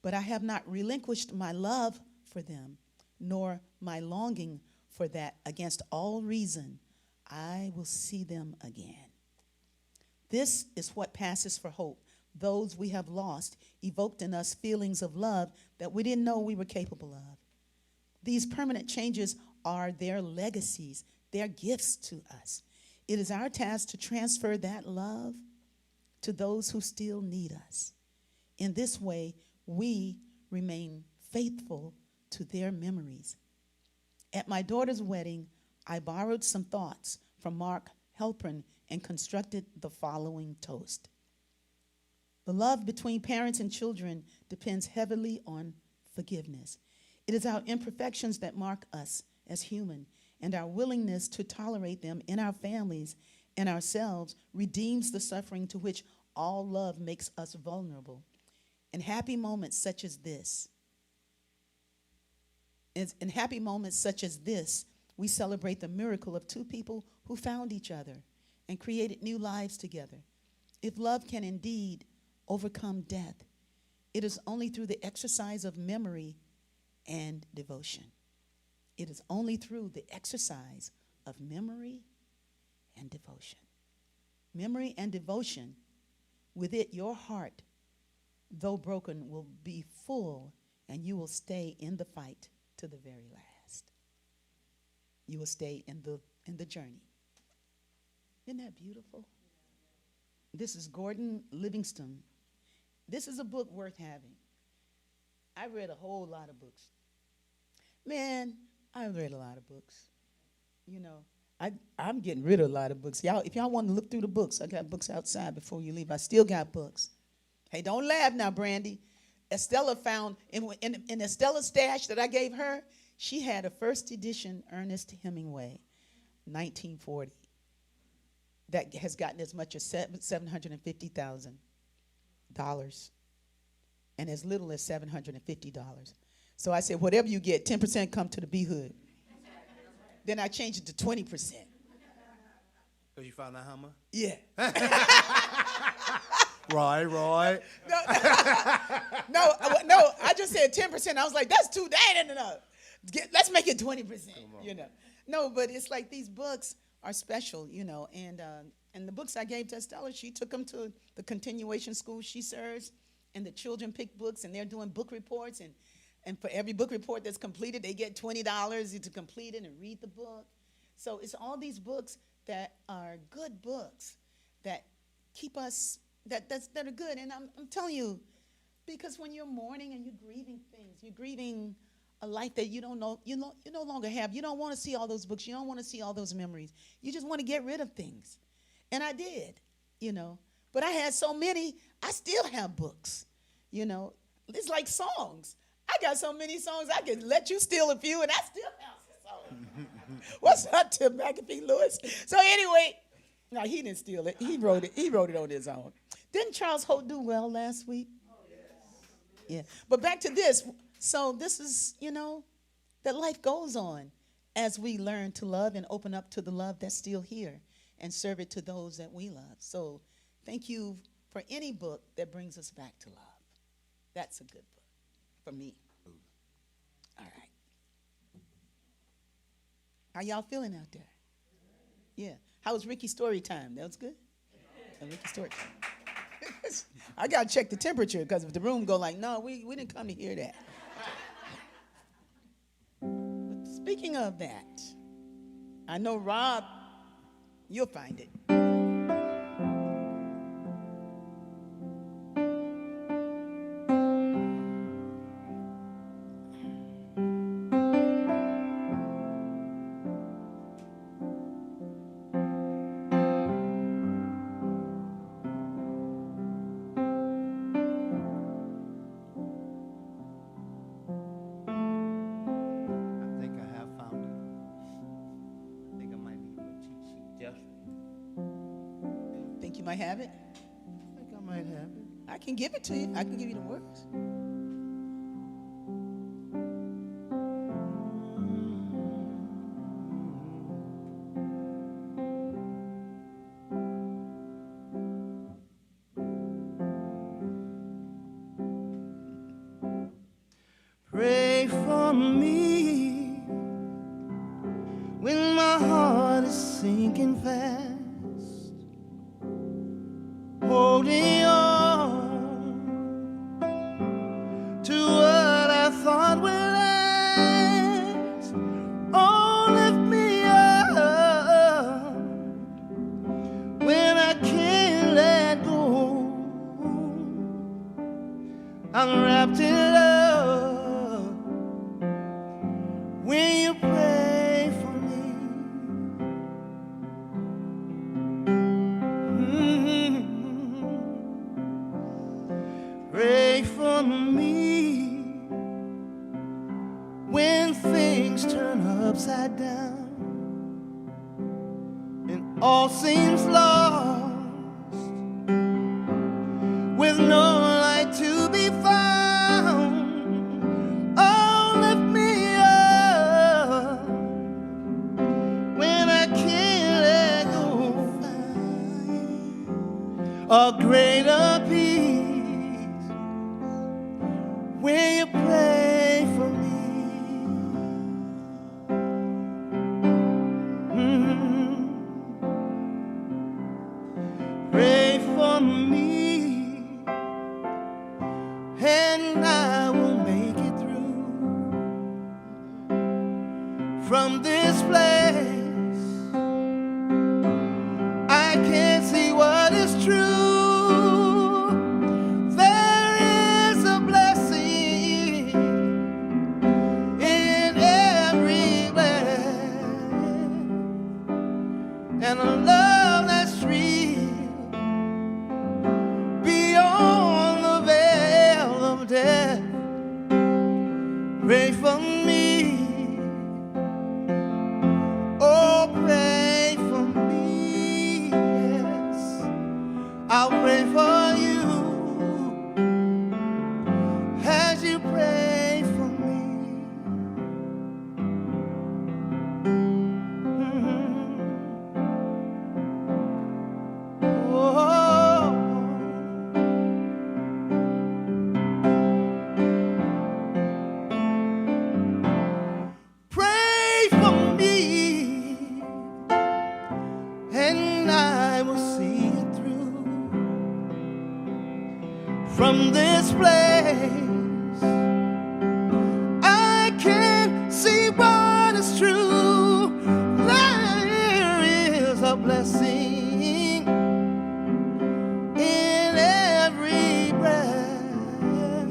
[SPEAKER 1] But I have not relinquished my love for them, nor my longing for that. Against all reason, I will see them again. This is what passes for hope. Those we have lost evoked in us feelings of love that we didn't know we were capable of. These permanent changes are their legacies, their gifts to us. It is our task to transfer that love to those who still need us. In this way, we remain faithful to their memories. At my daughter's wedding, I borrowed some thoughts from Mark Halperin and constructed the following toast. The love between parents and children depends heavily on forgiveness. It is our imperfections that mark us as human, and our willingness to tolerate them in our families and ourselves redeems the suffering to which all love makes us vulnerable. In happy moments such as this, we celebrate the miracle of two people who found each other and created new lives together. If love can indeed overcome death, it is only through the exercise of memory and devotion. It is only through the exercise of memory and devotion. Memory and devotion, with it your heart, though broken, will be full, and you will stay in the fight to the very last. You will stay in the journey. Isn't that beautiful? This is Gordon Livingston. This is a book worth having. I read a whole lot of books. Man, I read a lot of books. You know, I'm getting rid of a lot of books. Y'all, if y'all want to look through the books, I got books outside before you leave. I still got books. Hey, don't laugh now, Brandy. Estella found, in Estella's stash that I gave her, she had a first edition Ernest Hemingway, 1940, that has gotten as much as $750,000 and as little as $750. So I said, whatever you get, 10% come to the B Hood. Then I changed it to 20%.
[SPEAKER 2] Because you found that Hummer?
[SPEAKER 1] Yeah.
[SPEAKER 2] Right.
[SPEAKER 1] No, I just said 10%. I was like, that's too dang enough. Let's make it 20%, you know. No, but it's like these books are special, you know, and the books I gave to Estella, she took them to the continuation school she serves, and the children pick books, and they're doing book reports, and for every book report that's completed, they get $20 to complete it and read the book. So it's all these books that are good books that keep us, that are good. And I'm telling you, because when you're mourning and you're grieving things, you're grieving a life that you no longer have. You don't want to see all those books. You don't want to see all those memories. You just want to get rid of things. And I did, you know. But I had so many, I still have books, you know. It's like songs. I I got so many songs I could let you steal a few, and I still have some songs. What's up, Tim McAfee Lewis? So anyway, no, he didn't steal it. He wrote it. He wrote it on his own. Didn't Charles Holt do well last week? Oh, yes. Yeah. But back to this. So this is, that life goes on as we learn to love and open up to the love that's still here and serve it to those that we love. So thank you for any book that brings us back to love. That's a good book for me. All right. How y'all feeling out there? Yeah. How was Rickie's story time? That was good? Rickie's story time. I got to check the temperature because if the room go like, no, we didn't come to hear that. But speaking of that, I know Rob, you'll find it. You might have it?
[SPEAKER 2] I think I might have it.
[SPEAKER 1] I can give it to you. I can give you the words.
[SPEAKER 2] Pray for me when my heart is sinking fast. Holding on to what I thought would last. Oh, lift me up when I can't let go. I'm wrapped in love when you pray for me. Pray for me when things turn upside down and all seems lost, with no light to be found. Oh, lift me up when I can't let go. A greater peace when you pray for me. Pray for me, and I will make it through from this place. I can't see what is true. And a love that's real beyond the veil of death. Pray for me. Oh, pray for me. Yes, I'll pray for you as you pray for me. From this place, I can see what is true. There is a blessing in every breath,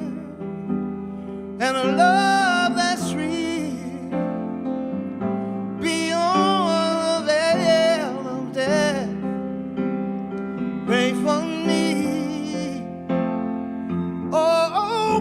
[SPEAKER 2] and a love that's real beyond the veil of death. Pray for me. Oh,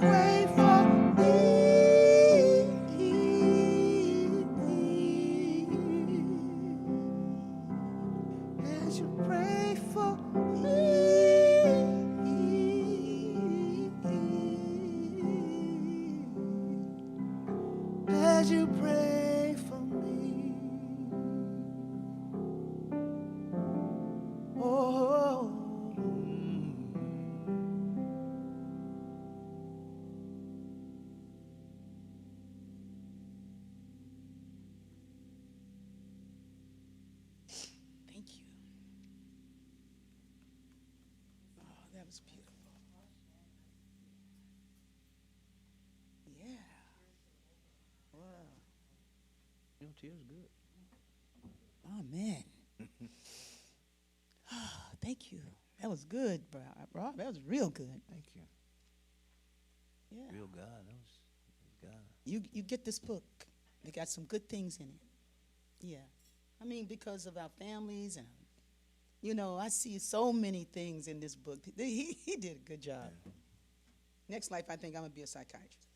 [SPEAKER 1] pray for me. As you pray for me. As you pray for me. Oh. Thank you. Oh, that was beautiful. Yeah. Wow.
[SPEAKER 2] Your tears good.
[SPEAKER 1] Oh, man. Thank you. That was good, Rob. That was real good.
[SPEAKER 2] Thank you.
[SPEAKER 1] Yeah.
[SPEAKER 2] Real God. That was God.
[SPEAKER 1] You get this book. They got some good things in it. Yeah. I mean, because of our families and, I see so many things in this book. He did a good job.
[SPEAKER 2] Yeah.
[SPEAKER 1] Next life, I think I'm going to be a psychiatrist.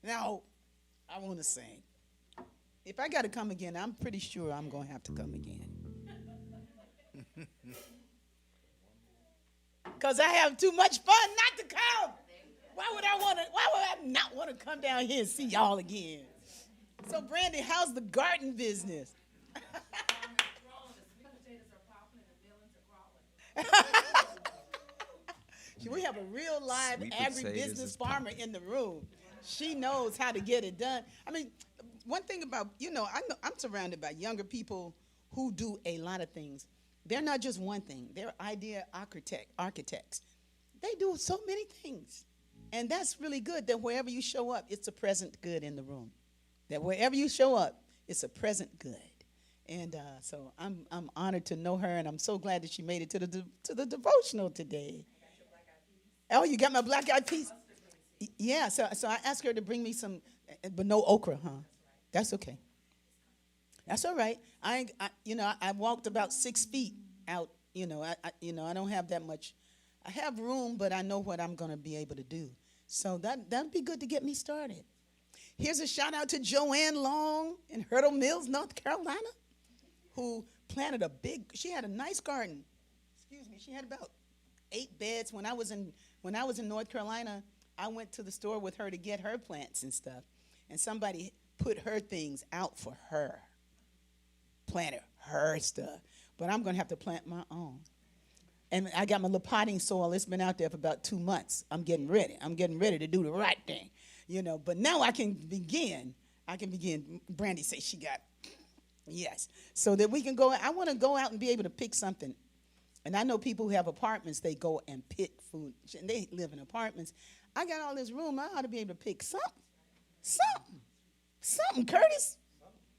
[SPEAKER 1] Now, I want to sing. If I got to come again, I'm pretty sure I'm going to have to come again. Because I have too much fun not to come. Why would I not want to come down here and see y'all again? So, Brandy, how's the garden business? We have a real live
[SPEAKER 3] Sweet potatoes
[SPEAKER 1] agribusiness
[SPEAKER 3] is
[SPEAKER 1] farmer in the room. She knows how to get it done. I mean, one thing about, I'm surrounded by younger people who do a lot of things. They're not just one thing. They're idea architects. They do so many things. And that's really good that wherever you show up, it's a present good in the room. That wherever you show up, it's a present good. And so I'm honored to know her, and I'm so glad that she made it to the devotional today. Oh, you got my black eyed peas? Yeah, so I asked her to bring me some, but no okra, huh? That's okay. That's all right. I walked about 6 feet out. I don't have that much. I have room, but I know what I'm going to be able to do. So that'd be good to get me started. Here's a shout out to Joanne Long in Hurdle Mills, North Carolina, who planted she had a nice garden. Excuse me, she had about 8 beds. When I was in North Carolina, I went to the store with her to get her plants and stuff. And somebody put her things out for her. Planted her stuff. But I'm going to have to plant my own. And I got my little potting soil. It's been out there for about 2 months. I'm getting ready. I'm getting ready to do the right thing. But now I can begin. Brandy says she got, yes. So that we can go. I want to go out and be able to pick something. And I know people who have apartments, they go and pick food. And they live in apartments. I got all this room. I ought to be able to pick something, Curtis.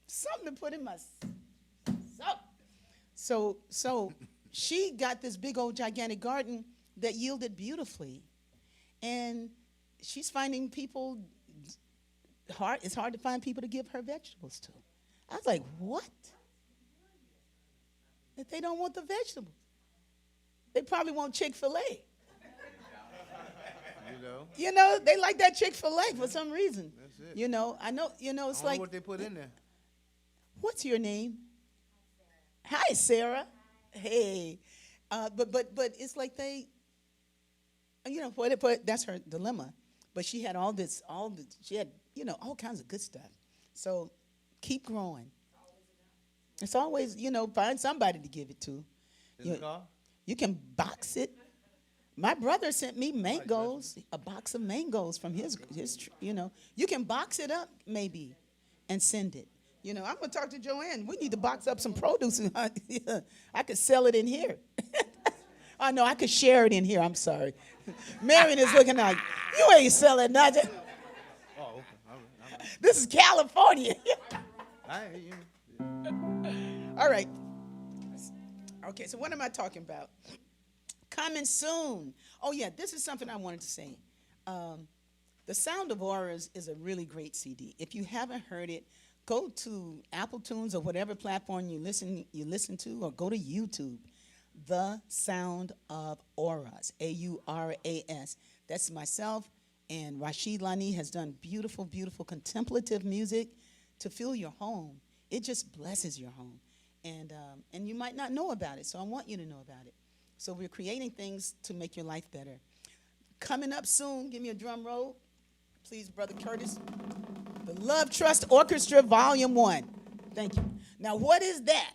[SPEAKER 1] Something to put in my something. So she got this big old gigantic garden that yielded beautifully. And she's finding people it's hard to find people to give her vegetables to. I was like, what? That they don't want the vegetables. They probably want Chick-fil-A. They like that Chick-fil-A for some reason.
[SPEAKER 2] That's it.
[SPEAKER 1] I know, it's
[SPEAKER 2] I
[SPEAKER 1] like.
[SPEAKER 2] what they put in there.
[SPEAKER 1] What's your name? Hi, Sarah. Hey. But it's like they, that's her dilemma. But she had she had, all kinds of good stuff. So keep growing. It's always, find somebody to give it to.
[SPEAKER 2] In the car?
[SPEAKER 1] You can box it. My brother sent me mangoes, a box of mangoes from his. You can box it up maybe and send it. I'm going to talk to Joanne. We need to box up some produce. I could sell it in here. Oh, no, I could share it in here. I'm sorry. Marion is looking like, you ain't selling nothing.
[SPEAKER 2] Oh, okay. All right.
[SPEAKER 1] This is California. All right. Okay, so what am I talking about? Coming soon. Oh, yeah, this is something I wanted to say. The Sound of Auras is a really great CD. If you haven't heard it, go to Apple Tunes or whatever platform you listen to, or go to YouTube. The Sound of Auras, Auras. That's myself, and Rashid Lani has done beautiful, beautiful contemplative music to fill your home. It just blesses your home. And you might not know about it, so I want you to know about it. So we're creating things to make your life better. Coming up soon, give me a drum roll, please, Brother Curtis. The Love Trust Orchestra, Volume 1. Thank you. Now, what is that?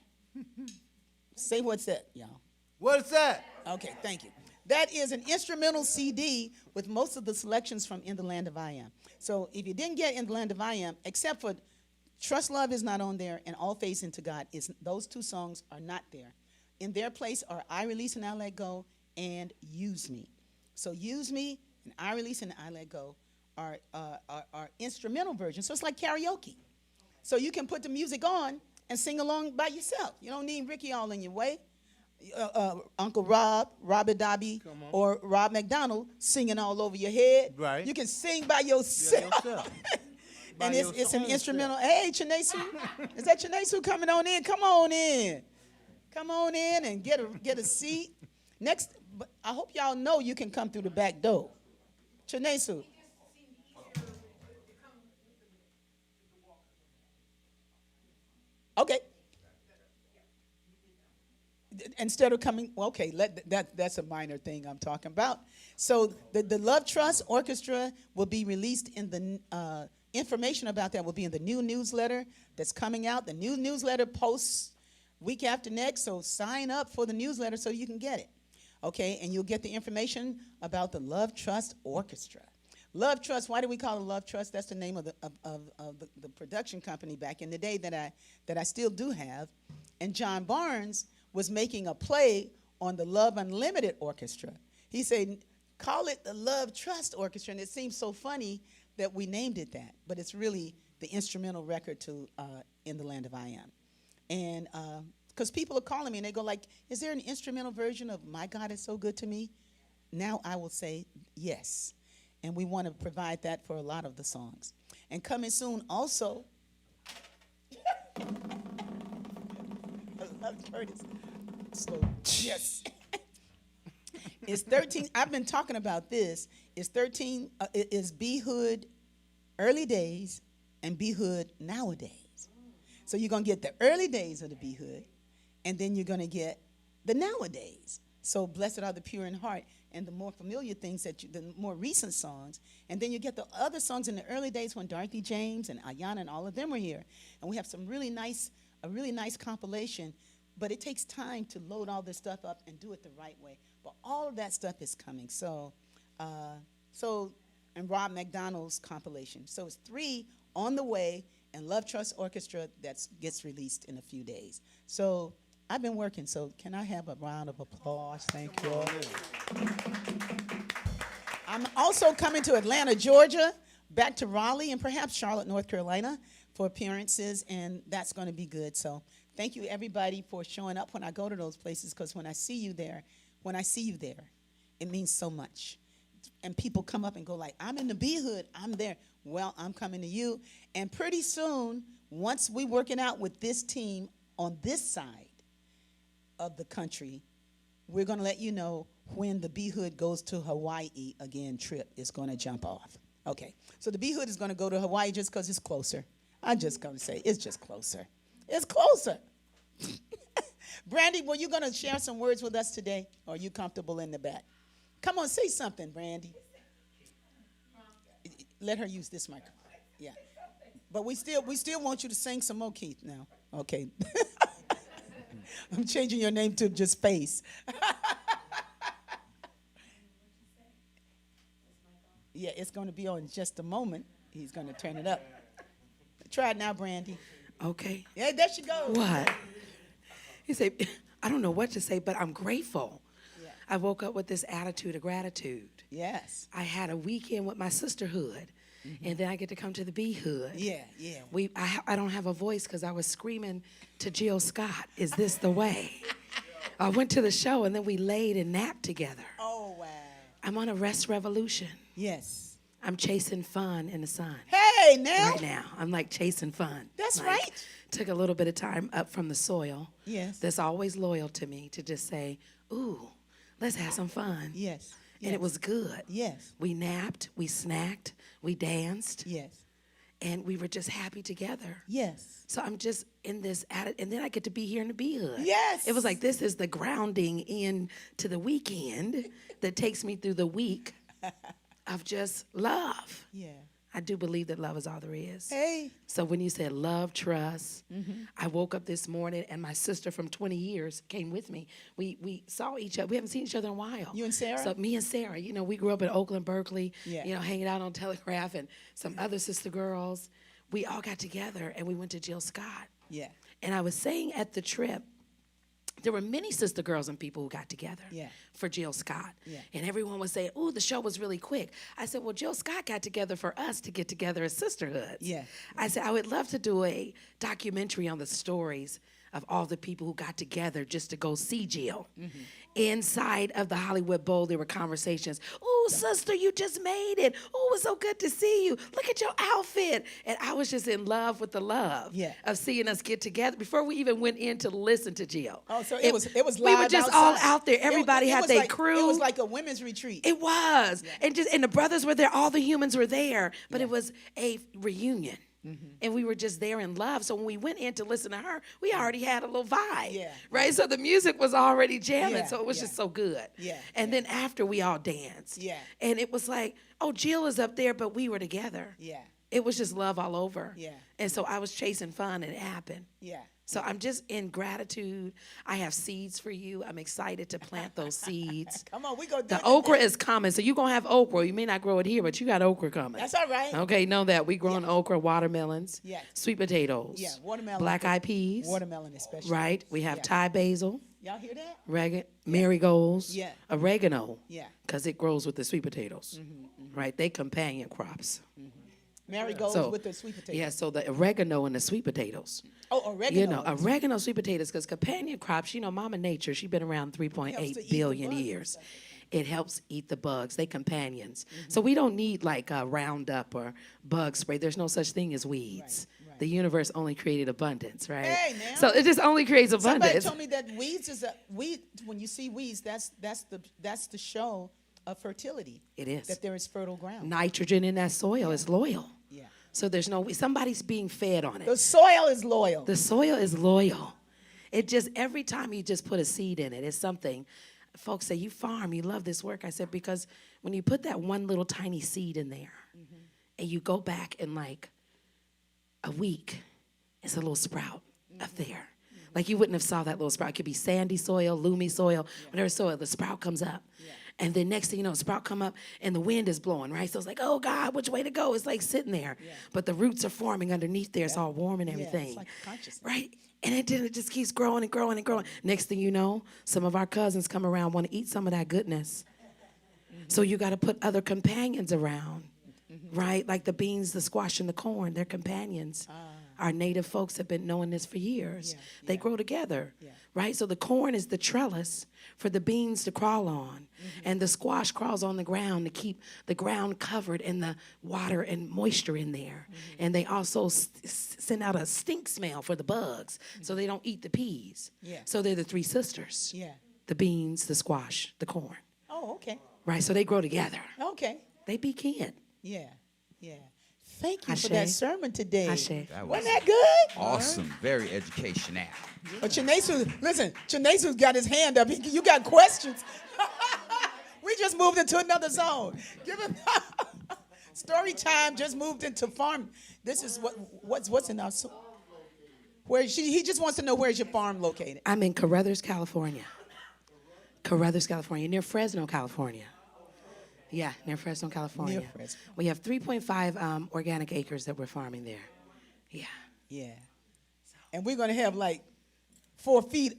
[SPEAKER 1] Say what's that, y'all.
[SPEAKER 2] What's that?
[SPEAKER 1] Okay, thank you. That is an instrumental CD with most of the selections from In the Land of I Am. So if you didn't get In the Land of I Am, except for Trust Love is not on there, and All Faith into God, those two songs are not there. In their place are I Release and I Let Go and Use Me. So Use Me and I Release and I Let Go are instrumental versions. So it's like karaoke. So you can put the music on and sing along by yourself. You don't need Rickie all in your way. Uncle Rob, Robert Dobby, or Rob McDonald singing all over your head.
[SPEAKER 2] Right.
[SPEAKER 1] You can sing by yourself. And it's an instrumental. Hey, Chanesu. Is that Chanesu coming on in? Come on in. Come on in and get a seat. Next, I hope y'all know you can come through the back door. Chanesu. Okay. Instead of coming, okay, that's a minor thing I'm talking about. So the Love Trust Orchestra will be released in the information about that will be in the new newsletter that's coming out. The new newsletter posts week after next, so sign up for the newsletter so you can get it. Okay, and you'll get the information about the Love Trust Orchestra. Love Trust, why do we call it Love Trust? That's the name of the production company back in the day that I still do have. And John Barnes was making a play on the Love Unlimited Orchestra. He said, call it the Love Trust Orchestra, and it seems so funny that we named it that, but it's really the instrumental record to In the Land of I Am. And because people are calling me and they go like, is there an instrumental version of My God Is So Good to Me? Now I will say yes. And we want to provide that for a lot of the songs. And coming soon also, I love Curtis. Slow. Yes. It's 13. I've been talking about this. It's 13. It is B-Hood early days and B-Hood nowadays. So you're going to get the early days of the B-Hood, and then you're going to get the nowadays. So blessed are the pure in heart, and the more familiar things the more recent songs, and then you get the other songs in the early days when Dorothy James and Ayanna and all of them were here, and we have a really nice compilation. But it takes time to load all this stuff up and do it the right way. But all of that stuff is coming. And Rob McDonald's compilation. So it's 3 on the way, and Love Trust Orchestra that gets released in a few days. So I've been working. So can I have a round of applause? Thank you all. I'm also coming to Atlanta, Georgia, back to Raleigh, and perhaps Charlotte, North Carolina for appearances, and that's going to be good. So thank you, everybody, for showing up when I go to those places, because when I see you there, it means so much. And people come up and go like, I'm in the B-Hood, I'm there. Well, I'm coming to you. And pretty soon, once we're working out with this team on this side of the country, we're going to let you know when the B-Hood goes to Hawaii again trip is going to jump off. Okay, so the B-Hood is going to go to Hawaii just because it's closer. I'm just going to say it's just closer. It's closer. Brandy, were you going to share some words with us today? Or are you comfortable in the back? Come on, say something, Brandy. Let her use this microphone. Yeah. But we still want you to sing some more, Keith, now. Okay. I'm changing your name to just Face. Yeah, it's going to be on in just a moment. He's going to turn it up. Try it now, Brandy.
[SPEAKER 4] Okay.
[SPEAKER 1] Yeah, there she goes.
[SPEAKER 4] What? He said, I don't know what to say, but I'm grateful.
[SPEAKER 1] Yeah.
[SPEAKER 4] I woke up with this attitude of gratitude.
[SPEAKER 1] Yes.
[SPEAKER 4] I had a weekend with my sisterhood, and then I get to come to the B-Hood.
[SPEAKER 1] Yeah, yeah.
[SPEAKER 4] I don't have a voice because I was screaming to Jill Scott, is this the way? I went to the show, and then we laid and napped together.
[SPEAKER 1] Oh, wow.
[SPEAKER 4] I'm on a rest revolution.
[SPEAKER 1] Yes.
[SPEAKER 4] I'm chasing fun in the sun.
[SPEAKER 1] Hey! Hey, now.
[SPEAKER 4] Right now. I'm like chasing fun.
[SPEAKER 1] That's
[SPEAKER 4] Like,
[SPEAKER 1] right.
[SPEAKER 4] Took a little bit of time up from the soil.
[SPEAKER 1] Yes.
[SPEAKER 4] That's always loyal to me to just say, ooh, let's have some fun.
[SPEAKER 1] Yes.
[SPEAKER 4] And it was good.
[SPEAKER 1] Yes.
[SPEAKER 4] We napped, we snacked, we danced,
[SPEAKER 1] Yes.
[SPEAKER 4] and we were just happy together.
[SPEAKER 1] Yes.
[SPEAKER 4] So I'm just in this and then I get to be here in the Bee Hood.
[SPEAKER 1] Yes.
[SPEAKER 4] It was like this is the grounding in to the weekend that takes me through the week of just love.
[SPEAKER 1] Yeah.
[SPEAKER 4] I do believe that love is all there is.
[SPEAKER 1] Hey.
[SPEAKER 4] So when you said love, trust, I woke up this morning and my sister from 20 years came with me. We saw each other. We haven't seen each other in a while.
[SPEAKER 1] You and Sarah?
[SPEAKER 4] So me and Sarah, we grew up in Oakland, Berkeley,
[SPEAKER 1] Yeah.
[SPEAKER 4] hanging out on Telegraph and some other sister girls. We all got together and we went to Jill Scott.
[SPEAKER 1] Yeah.
[SPEAKER 4] And I was saying at the trip, there were many sister girls and people who got together for Jill Scott.
[SPEAKER 1] Yeah.
[SPEAKER 4] And everyone was saying, ooh, the show was really quick. I said, well, Jill Scott got together for us to get together as sisterhoods.
[SPEAKER 1] Yeah.
[SPEAKER 4] I said, I would love to do a documentary on the stories of all the people who got together just to go see Jill. Inside of the Hollywood Bowl, there were conversations. Ooh, sister, you just made it. Ooh, it was so good to see you. Look at your outfit. And I was just in love with the love of seeing us get together before we even went in to listen to Jill.
[SPEAKER 1] Oh, so it was live
[SPEAKER 4] we were just all
[SPEAKER 1] outside.
[SPEAKER 4] out there. Everybody had their
[SPEAKER 1] like,
[SPEAKER 4] crew.
[SPEAKER 1] It was like a women's retreat.
[SPEAKER 4] It was. And the brothers were there. All the humans were there. But it was a reunion. And we were just there in love. So when we went in to listen to her, we already had a little vibe.
[SPEAKER 1] Yeah.
[SPEAKER 4] Right? So the music was already jamming.
[SPEAKER 1] Yeah,
[SPEAKER 4] So it was just so good.
[SPEAKER 1] Yeah,
[SPEAKER 4] And then after we all danced.
[SPEAKER 1] Yeah.
[SPEAKER 4] And it was like, oh, Jill is up there, but we were together.
[SPEAKER 1] Yeah.
[SPEAKER 4] It was just love all over.
[SPEAKER 1] Yeah.
[SPEAKER 4] And so I was chasing fun and it happened.
[SPEAKER 1] Yeah.
[SPEAKER 4] So I'm just in gratitude. I have seeds for you. I'm excited to plant those seeds.
[SPEAKER 1] Come on, we go.
[SPEAKER 4] The okra is coming. So you're going to have okra. You may not grow it here, but you got okra coming.
[SPEAKER 1] That's all right.
[SPEAKER 4] Okay, know that. We growing okra, watermelons,
[SPEAKER 1] Yes.
[SPEAKER 4] sweet potatoes,
[SPEAKER 1] Yeah, watermelon.
[SPEAKER 4] black-eyed peas,
[SPEAKER 1] Watermelon especially.
[SPEAKER 4] right? We have
[SPEAKER 1] Yeah.
[SPEAKER 4] Thai basil,
[SPEAKER 1] Y'all hear that?
[SPEAKER 4] marigolds,
[SPEAKER 1] Yeah.
[SPEAKER 4] oregano,
[SPEAKER 1] Yeah.
[SPEAKER 4] because it grows with the sweet potatoes, right? They companion crops.
[SPEAKER 1] Marigolds
[SPEAKER 4] So,
[SPEAKER 1] with the sweet potatoes.
[SPEAKER 4] yeah, so the oregano and the sweet potatoes.
[SPEAKER 1] Oh, oregano.
[SPEAKER 4] Oregano, sweet potatoes, because companion crops, Mama Nature, she's been around 3.8
[SPEAKER 1] Helps to eat
[SPEAKER 4] billion
[SPEAKER 1] the bugs.
[SPEAKER 4] years. It helps eat the bugs. They companions. So we don't need like Roundup or bug spray. There's no such thing as weeds.
[SPEAKER 1] Right.
[SPEAKER 4] The universe only created abundance, right?
[SPEAKER 1] Hey, now.
[SPEAKER 4] So it just only creates
[SPEAKER 1] Somebody
[SPEAKER 4] abundance.
[SPEAKER 1] told me that weeds is a weed. When you see weeds, that's the show of fertility.
[SPEAKER 4] It is.
[SPEAKER 1] That there is fertile ground.
[SPEAKER 4] Nitrogen in that soil is loyal.
[SPEAKER 1] Yeah.
[SPEAKER 4] So there's somebody's being fed on it.
[SPEAKER 1] The soil is loyal.
[SPEAKER 4] The soil is loyal. It just, every time you just put a seed in it, it's something. Folks say, you farm, you love this work. I said, because when you put that one little tiny seed in there and you go back in like a week, it's a little sprout up there. Like you wouldn't have saw that little sprout. It could be sandy soil, loomy soil, whatever soil, the sprout comes up. And then next thing you know, sprout come up and the wind is blowing, right? So it's like, oh God, which way to go? It's like sitting there. But the roots are forming underneath there. It's all warm and everything.
[SPEAKER 1] It's like consciousness.
[SPEAKER 4] Right? And it just keeps growing and growing and growing. Next thing you know, some of our cousins come around, want to eat some of that goodness. So you got to put other companions around, right? Like the beans, the squash, and the corn, they're companions. Our native folks have been knowing this for years. They grow together, right? So the corn is the trellis for the beans to crawl on. And the squash crawls on the ground to keep the ground covered and the water and moisture in there. And they also send out a stink smell for the bugs so they don't eat the peas. So they're the three sisters. The beans, the squash, the corn.
[SPEAKER 1] Oh, okay.
[SPEAKER 4] Right, so they grow together.
[SPEAKER 1] Okay.
[SPEAKER 4] They be kin.
[SPEAKER 1] Yeah. Thank you
[SPEAKER 4] Ashe.
[SPEAKER 1] for that sermon today.
[SPEAKER 4] Ashe.
[SPEAKER 1] Wasn't that good?
[SPEAKER 3] Awesome. Very educational.
[SPEAKER 1] But Chinesu's got his hand up. You got questions. We just moved into another zone. Give him story time. Just moved into farm. This is what's in our. He just wants to know where's your farm located.
[SPEAKER 4] I'm in Carruthers, California. Carruthers, California, near Fresno, California. Yeah, near Fresno, California.
[SPEAKER 1] Near Fresno.
[SPEAKER 4] We have 3.5 organic acres that we're farming there. Yeah.
[SPEAKER 1] Yeah. And we're going to have like 4 feet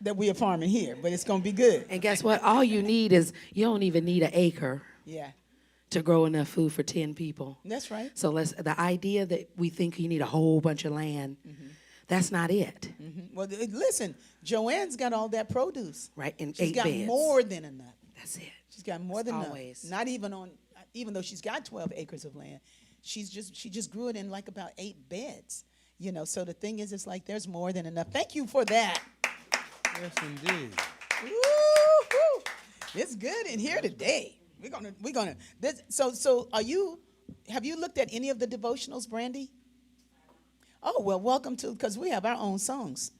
[SPEAKER 1] that we are farming here, but it's going to be good.
[SPEAKER 4] And guess what? All you need is, you don't even need an acre
[SPEAKER 1] Yeah.
[SPEAKER 4] to grow enough food for 10 people.
[SPEAKER 1] That's right.
[SPEAKER 4] So the idea that we think you need a whole bunch of land, that's not it.
[SPEAKER 1] Well, listen, Joanne's got all that produce.
[SPEAKER 4] Right, in
[SPEAKER 1] She's
[SPEAKER 4] 8
[SPEAKER 1] got
[SPEAKER 4] beds.
[SPEAKER 1] more than enough.
[SPEAKER 4] That's it.
[SPEAKER 1] She's got more than
[SPEAKER 4] Always.
[SPEAKER 1] enough. Not even even though she's got 12 acres of land, she just grew it in like about 8 beds. So the thing is, it's like there's more than enough. Thank you for that.
[SPEAKER 2] Yes, indeed.
[SPEAKER 1] Woo-hoo. It's good in here today. We're gonna. So have you looked at any of the devotionals, Brandy? Oh well, welcome to, because we have our own songs.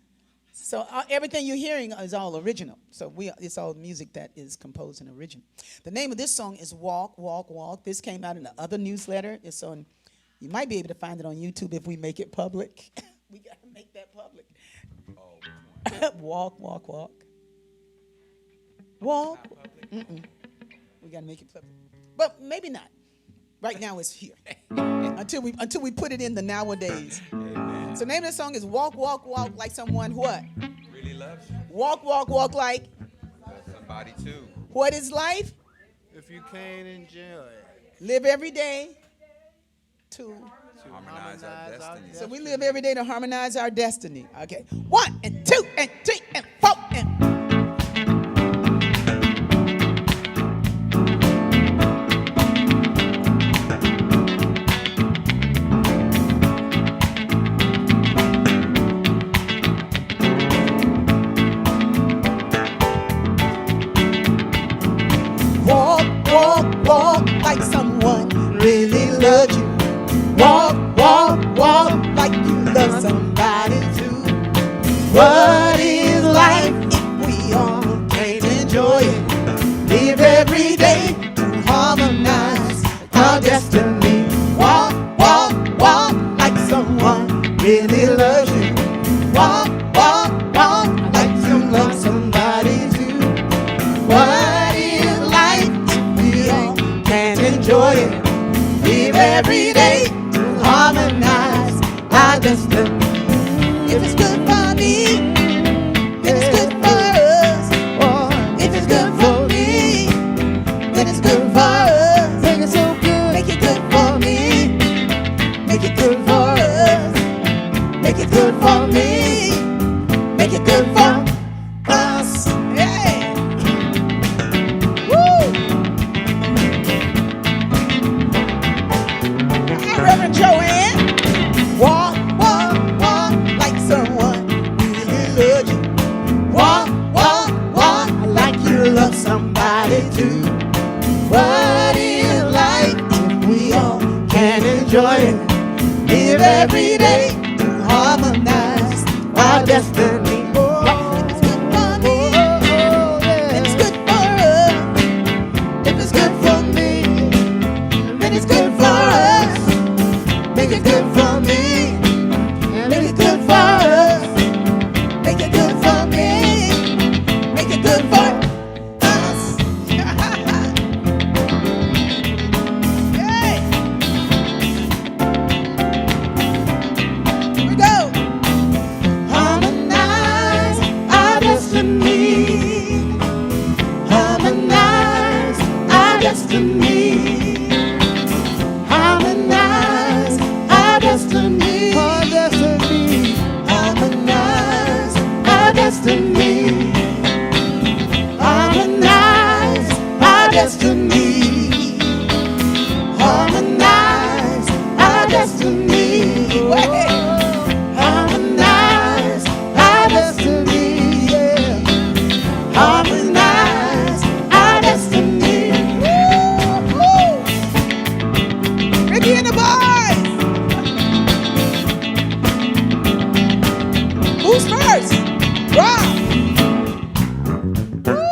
[SPEAKER 1] So everything you're hearing is all original. So it's all music that is composed and original. The name of this song is "Walk, Walk, Walk." This came out in the other newsletter. It's on. You might be able to find it on YouTube if we make it public. We got to make that public. Walk, walk, walk. Walk. We got to make it public. But maybe not. Right now it's here. until we put it in the nowadays.
[SPEAKER 3] Amen.
[SPEAKER 1] So the name of the song is Walk, Walk, Walk like someone what?
[SPEAKER 3] Really loves you.
[SPEAKER 1] Walk, walk, walk like
[SPEAKER 3] Love somebody too.
[SPEAKER 1] what is life?
[SPEAKER 2] If you can't enjoy it.
[SPEAKER 1] Live every day to.
[SPEAKER 3] Harmonize our destiny.
[SPEAKER 1] So we live every day to harmonize our destiny. Okay. 1 and 2 and 3 and 4 and. Walk, walk, walk like someone really loves you. Walk, walk, walk like you love somebody too. What is life if we all can't enjoy it? Live every day to harmonize our destiny. Walk, walk, walk like someone really loves you. Walk, walk, walk like you love somebody too. What is life if we all can't enjoy it? Live every day to harmonize our destiny. If it's good for me, then it's good for us. If it's good for me, then it's good for us. Make it so good, make it good for me. Make it good for us. Make it good for me. Make it good for us. Hey. Woo. Hi, Reverend Joanne. Walk, walk, walk like someone really loves you. Walk, walk, walk like you love somebody too. What is life if we all can enjoy it? Live every day to harmonize our destiny. If it's good for me, then it's good for us. If it's good for me, then it's good for us. Make it good for me. Make it good for us. Make it good for me. Make it good for us. Yay. Here we go. Harmonize our destiny. Harmonize our destiny. Harmonize our destiny. Our destiny. Harmonize our destiny. Harmonize our destiny. Harmonize our destiny. Harmonize our destiny. Yeah. Harmonize our destiny. Woo! Rickie and the boys. Who's first? Rob. Woo!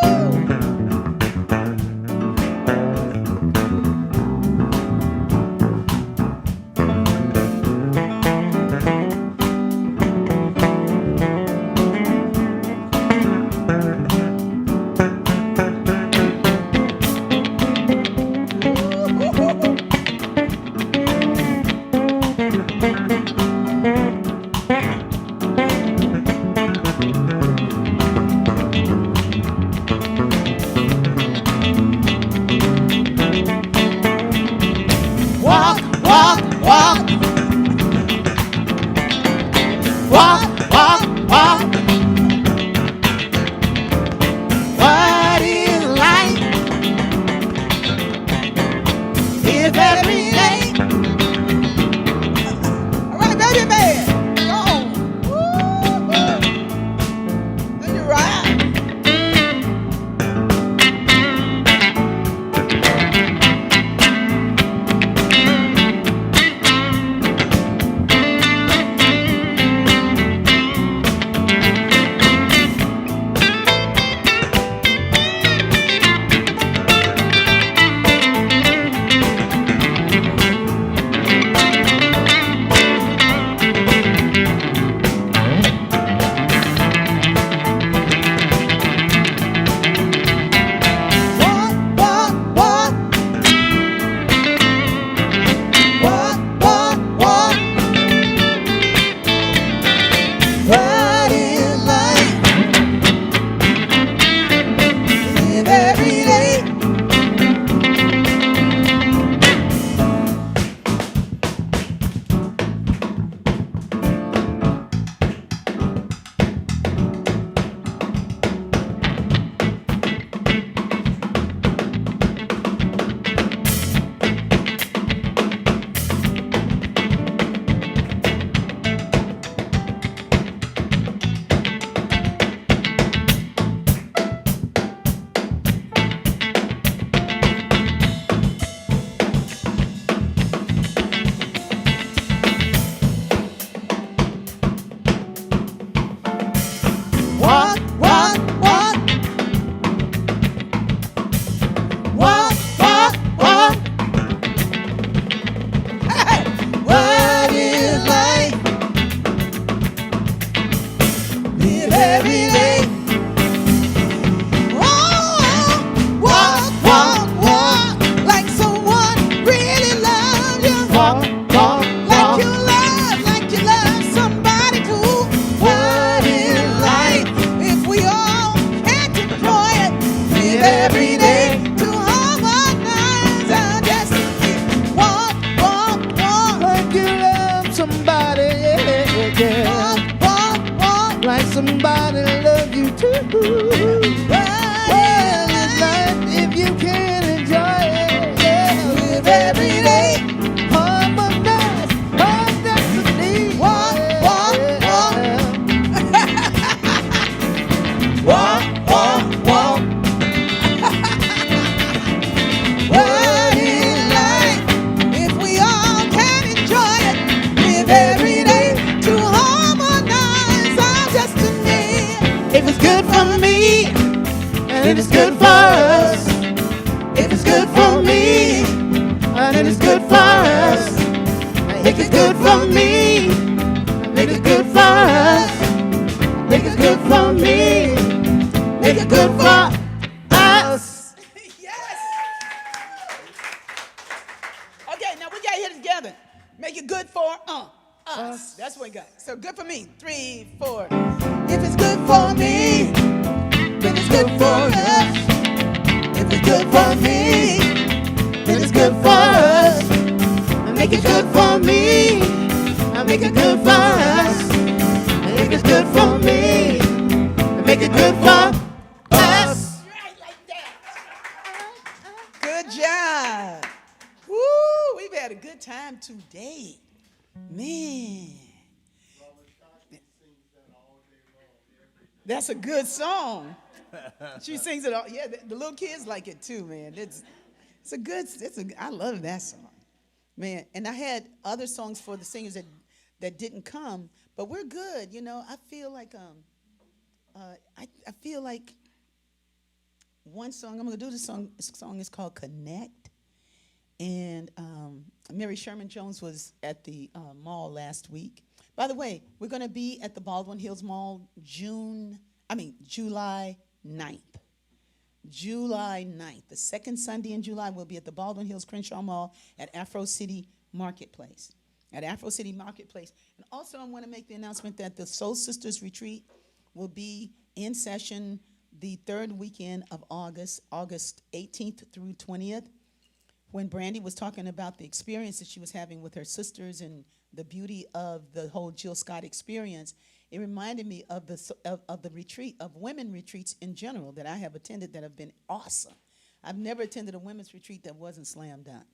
[SPEAKER 2] Make it good for me. Make it good for us. Make it good for me. Make it good for us.
[SPEAKER 1] Yes. Okay, now we got to hit it together. Make it good for us. That's what we got. So good for me. 3, 4. If it's good for me, then it's good for us. If it's good for me,
[SPEAKER 2] Then it's good for us. Make it good for me. Make it good for us. Make it good for me. Make it good for us.
[SPEAKER 1] right like that. Good job. Woo, we've had a good time today. Man. That's a good song. She sings it all. Yeah, the little kids like it too, man. I love that song. Man, and I had other songs for the singers that didn't come, but we're good. You know, I feel like I feel like one song, I'm going to do this song is called Connect. And Mary Sherman Jones was at the mall last week. By the way, we're going to be at the Baldwin Hills Mall July 9th. July 9th. The second Sunday in July, we'll be at the Baldwin Hills Crenshaw Mall at Afro City Marketplace. And also, I want to make the announcement that the Soul Sisters Retreat will be in session the third weekend of August 18th through 20th. When Brandy was talking about the experience that she was having with her sisters and the beauty of the whole Jill Scott experience, it reminded me of the retreat, of women retreats in general that I have attended that have been awesome. I've never attended a women's retreat that wasn't slam dunk.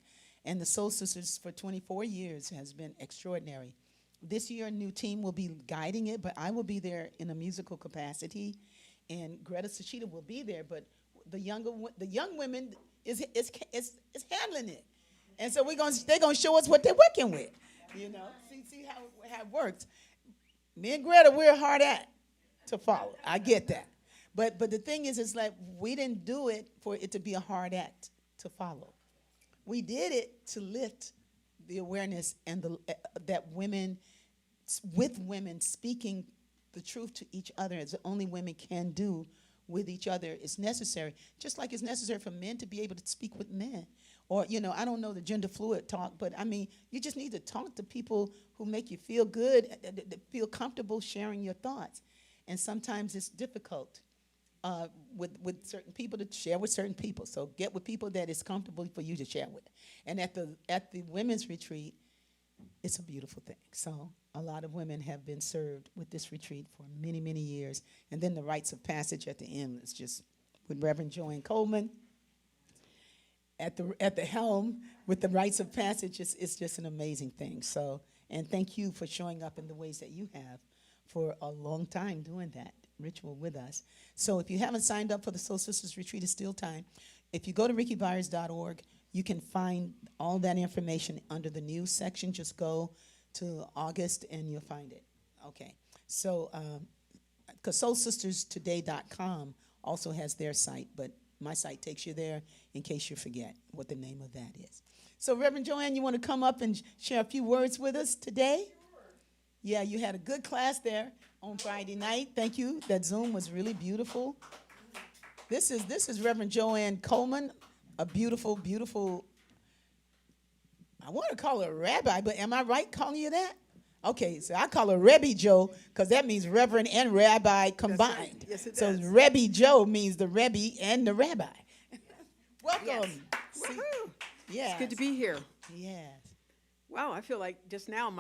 [SPEAKER 1] And the Soul Sisters for 24 years has been extraordinary. This year, a new team will be guiding it, but I will be there in a musical capacity, and Greta Sachita will be there. But the young women is handling it, and so they're gonna show us what they're working with. You know, see how it works. Me and Greta, we're hard at to follow. I get that, but the thing is, it's like we didn't do it for it to be a hard act to follow. We did it to lift the awareness and that women speaking the truth to each other, as only women can do with each other, is necessary. Just like it's necessary for men to be able to speak with men. Or, I don't know the gender fluid talk, but I mean, you just need to talk to people who make you feel good, that feel comfortable sharing your thoughts. And sometimes it's difficult with certain people to share with certain people. So get with people that is comfortable for you to share with. And at the women's retreat, it's a beautiful thing. So a lot of women have been served with this retreat for many, many years. And then the rites of passage at the end is just with Reverend Joanne Coleman at the helm with the rites of passage. It's just an amazing thing. So, and thank you for showing up in the ways that you have for a long time doing that ritual with us. So if you haven't signed up for the Soul Sisters Retreat, it's still time. If you go to RickieByars.org, you can find all that information under the news section. Just go to August and you'll find it. Okay. So, because SoulSistersToday.com also has their site, but my site takes you there in case you forget what the name of that is. So, Reverend Joanne, you want to come up and share a few words with us today? Sure. Yeah, you had a good class there on Friday night. Thank you. That Zoom was really beautiful. This is Reverend Joanne Coleman, a beautiful, beautiful, I want to call her a rabbi, but am I right calling you that? Okay, so I call her Rebbe Joe because that means reverend and rabbi combined. Right. Yes, it does. So Rebbe Joe means the Rebbe and the rabbi. Welcome.
[SPEAKER 5] Yes.
[SPEAKER 1] Yeah.
[SPEAKER 5] It's good to be here.
[SPEAKER 1] Yes.
[SPEAKER 5] Wow, I feel like just now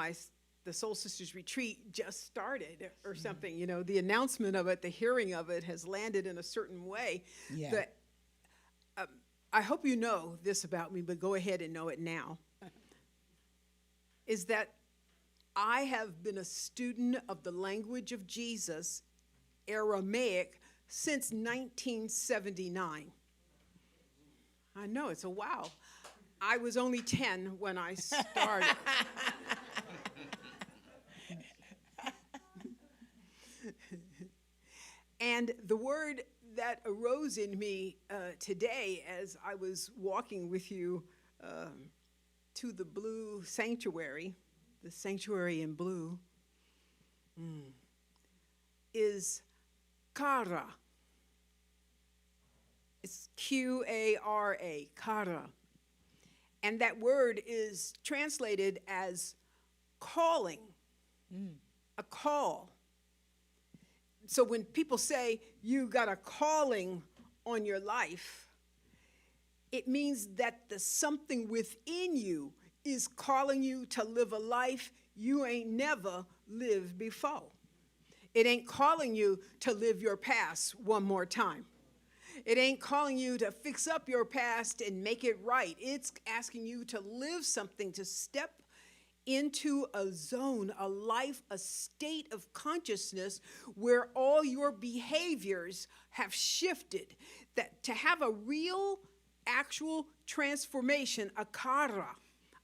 [SPEAKER 5] the Soul Sisters Retreat just started or something. You know, the announcement of it, the hearing of it has landed in a certain way.
[SPEAKER 1] Yeah.
[SPEAKER 5] That I hope you know this about me, but go ahead and know it now. Is that I have been a student of the language of Jesus, Aramaic, since 1979. I know, it's a wow. I was only 10 when I started. And the word that arose in me today as I was walking with you to the Blue Sanctuary the sanctuary in blue, is kara. It's Q-A-R-A, kara. And that word is translated as calling, a call. So when people say you got a calling on your life, it means that the something within you is calling you to live a life you ain't never lived before. It ain't calling you to live your past one more time. It ain't calling you to fix up your past and make it right. It's asking you to live something, to step into a zone, a life, a state of consciousness where all your behaviors have shifted. That to have a real, actual transformation, a kara,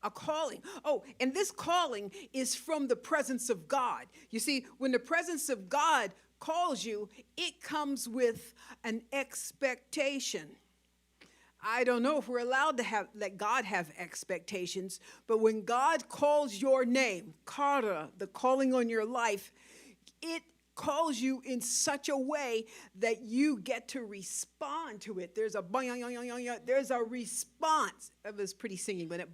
[SPEAKER 5] a calling. Oh, and this calling is from the presence of God. You see, when the presence of God calls you, it comes with an expectation. I don't know if we're allowed to let God have expectations, but when God calls your name, kara, the calling on your life, it calls you in such a way that you get to respond to it. There's a there's a response. That was pretty singing, but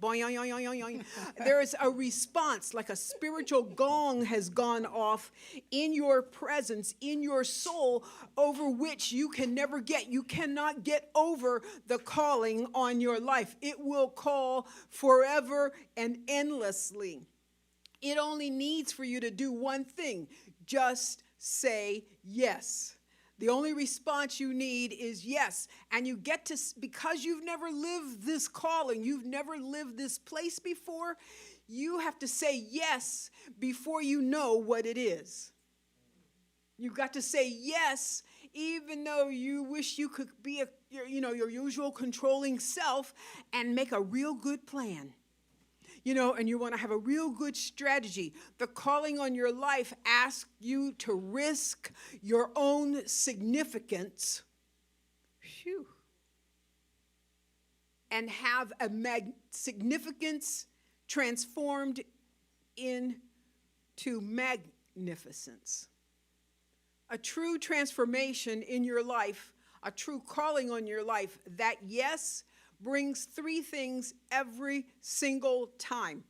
[SPEAKER 5] there is a response, like a spiritual gong has gone off in your presence, in your soul, over which you can never get. You cannot get over the calling on your life. It will call forever and endlessly. It only needs for you to do one thing: just say yes. The only response you need is yes. And you get to, because you've never lived this calling, you've never lived this place before, you have to say yes before you know what it is. You've got to say yes, even though you wish you could be your usual controlling self and make a real good plan. And you want to have a real good strategy. The calling on your life asks you to risk your own significance, and have a significance transformed into magnificence. A true transformation in your life, a true calling on your life, that yes brings three things every single time.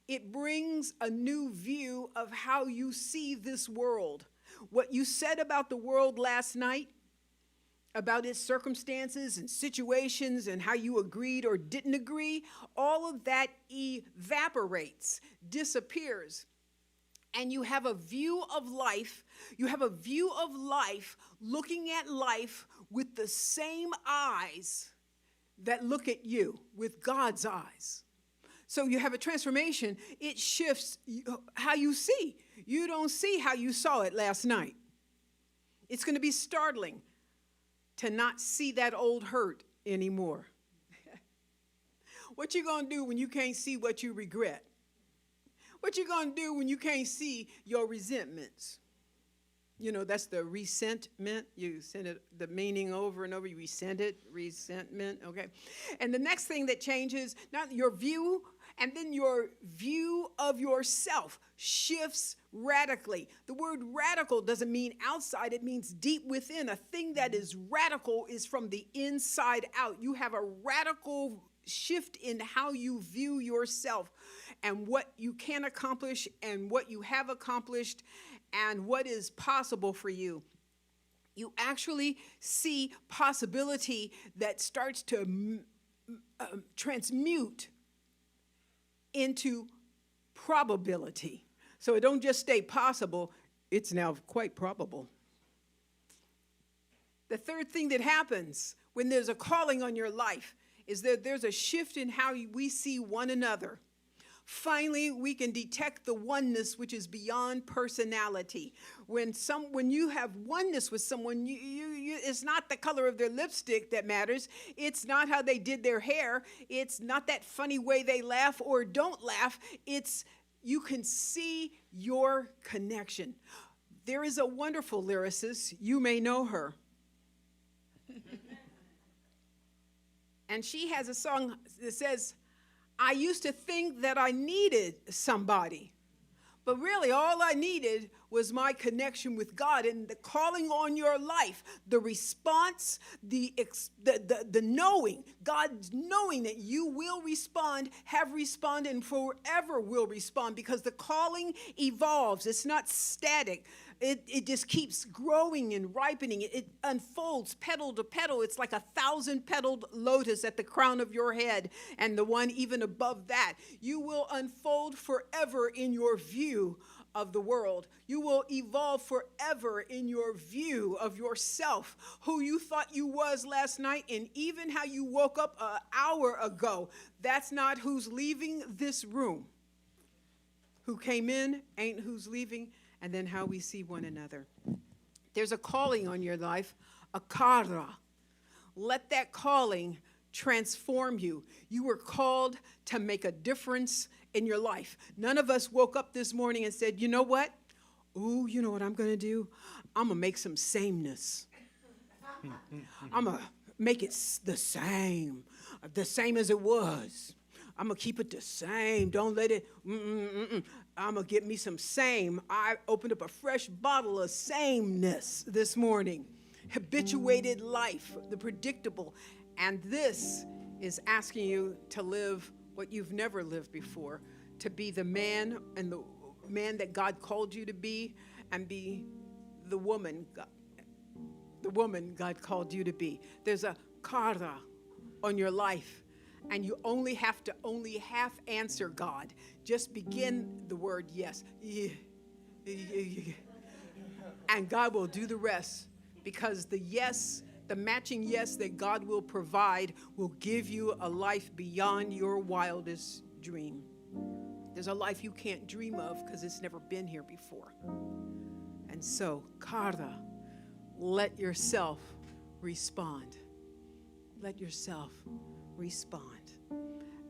[SPEAKER 5] It brings a new view of how you see this world. What you said about the world last night, about its circumstances and situations and how you agreed or didn't agree, all of that evaporates, disappears. And you have a view of life. You have a view of life, looking at life with the same eyes that look at you, with God's eyes. So you have a transformation. It shifts how you see. You don't see how you saw it last night. It's going to be startling to not see that old hurt anymore. What you going to do when you can't see what you regret? What you going to do when you can't see your resentments? That's the resentment. You send it, the meaning over and over. You resent it, resentment, okay? And the next thing that changes, not your view, and then your view of yourself shifts radically. The word radical doesn't mean outside. It means deep within. A thing that is radical is from the inside out. You have a radical shift in how you view yourself and what you can accomplish and what you have accomplished and what is possible for you. You actually see possibility that starts to transmute into probability. So it don't just stay possible, it's now quite probable. The third thing that happens when there's a calling on your life is that there's a shift in how we see one another. Finally, we can detect the oneness which is beyond personality. When you have oneness with someone, it's not the color of their lipstick that matters. It's not how they did their hair. It's not that funny way they laugh or don't laugh. It's you can see your connection. There is a wonderful lyricist. You may know her. And she has a song that says, I used to think that I needed somebody. But really, all I needed was my connection with God and the calling on your life, the response, the knowing, God's knowing that you will respond, have responded, and forever will respond, because the calling evolves. It's not static. It just keeps growing and ripening. It unfolds petal to petal. It's like 1,000-petaled lotus at the crown of your head, and the one even above that. You will unfold forever in your view of the world. You will evolve forever in your view of yourself, who you thought you was last night, and even how you woke up an hour ago. That's not who's leaving this room. Who came in ain't who's leaving. And then how we see one another. There's a calling on your life, a kara. Let that calling transform you. You were called to make a difference in your life. None of us woke up this morning and said, you know what? Ooh, you know what I'm going to do? I'm going to make some sameness. I'm going to make it the same as it was. I'm going to keep it the same. Don't let it, I'm going to get me some same. I opened up a fresh bottle of sameness this morning. Habituated life, the predictable. And this is asking you to live what you've never lived before, to be the man and the man that God called you to be, and be the woman God called you to be. There's a kara on your life. And you only have to half answer God. Just begin the word yes. And God will do the rest, because the yes, the matching yes that God will provide will give you a life beyond your wildest dream. There's a life you can't dream of because it's never been here before. And so, kara, let yourself respond. Let yourself respond.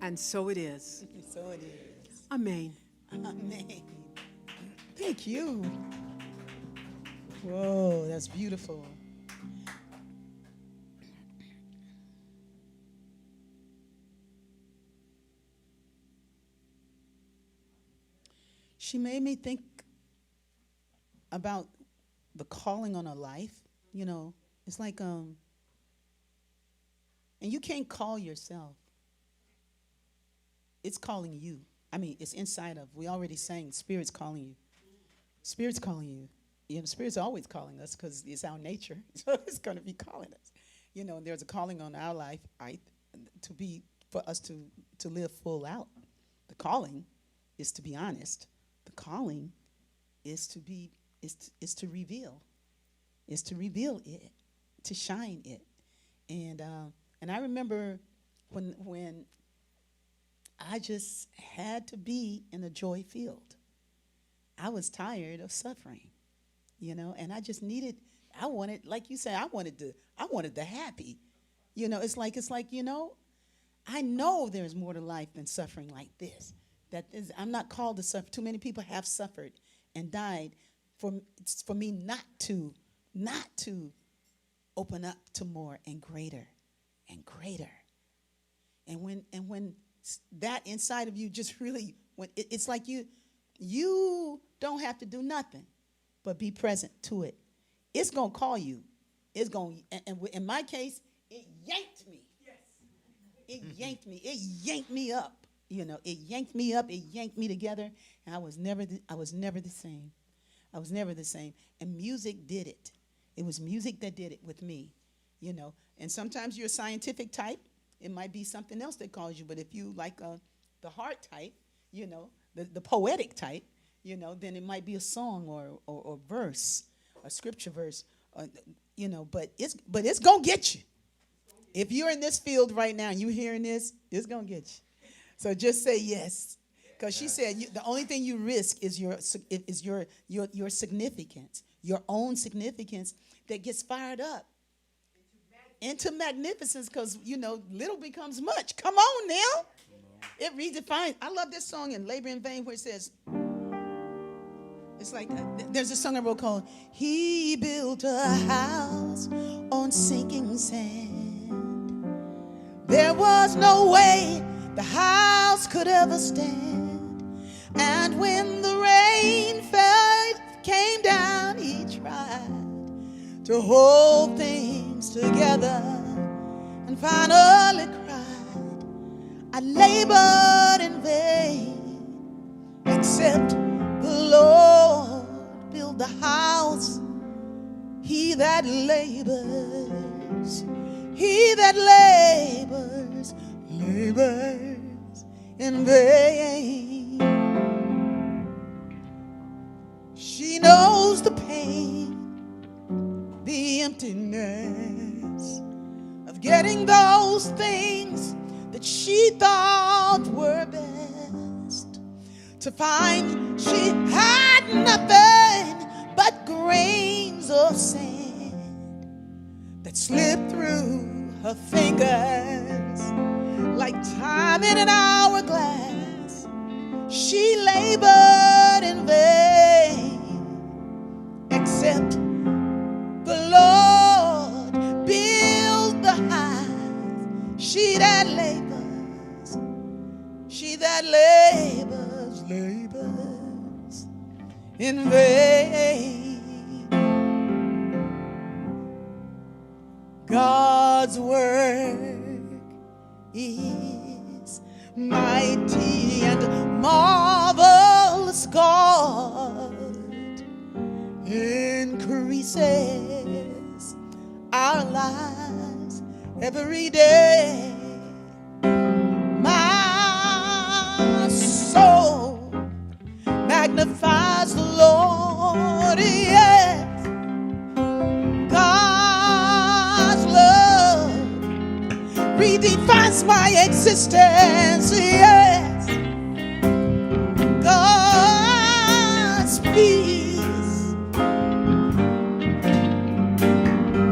[SPEAKER 5] And so it is.
[SPEAKER 1] So it is.
[SPEAKER 5] Amen.
[SPEAKER 1] Amen. Thank you. Whoa, that's beautiful. She made me think about the calling on a life. You know, it's like, and you can't call yourself. It's calling you. I mean, it's inside of. We already sang, Spirit's calling you. Spirit's calling you. You know, Spirit's always calling us because it's our nature. So it's going to be calling us. You know, there's a calling on our life, for us to live full out. The calling is to be honest. The calling is to reveal. Is to reveal it, to shine it. And I remember when I just had to be in a joy field. I was tired of suffering, you know, and I just wanted, like you said, I wanted the happy. You know, it's like, you know, I know there's more to life than suffering like this. I'm not called to suffer. Too many people have suffered and died for me not to open up to more and greater and greater. And when that inside of you just really, when it's like you don't have to do nothing but be present to it. It's going to call you. It's going, and in my case, it yanked me. Yes. It yanked me. It yanked me up. You know, it yanked me up. It yanked me together. And I was never the same. I was never the same. And music did it. It was music that did it with me, you know. And sometimes you're a scientific type. It might be something else that calls you. But if you like the heart type, you know, the poetic type, you know, then it might be a song or verse, a scripture verse, you know. But it's going to get you. If you're in this field right now and you're hearing this, it's going to get you. So just say yes. Because she said the only thing you risk is your significance, your own significance that gets fired up into magnificence, because, you know, little becomes much. Come on now. It redefines. I love this song in Labor in Vain where it says, it's like, there's a song I wrote called, He Built a House on Sinking Sand. There was no way the house could ever stand. And when the rain came down, he tried to hold things together and finally cried, I labored in vain, except the Lord build the house. He that labors in vain. She knows the pain, the emptiness of getting those things that she thought were best. To find she had nothing but grains of sand that slipped through her fingers like time in an hourglass. She labored in vain, except the Lord build the house. She that labors in vain. God's work is mighty and marvelous. God increases our lives every day. My soul magnifies the Lord, yes. God's love redefines my existence, yes. God's peace,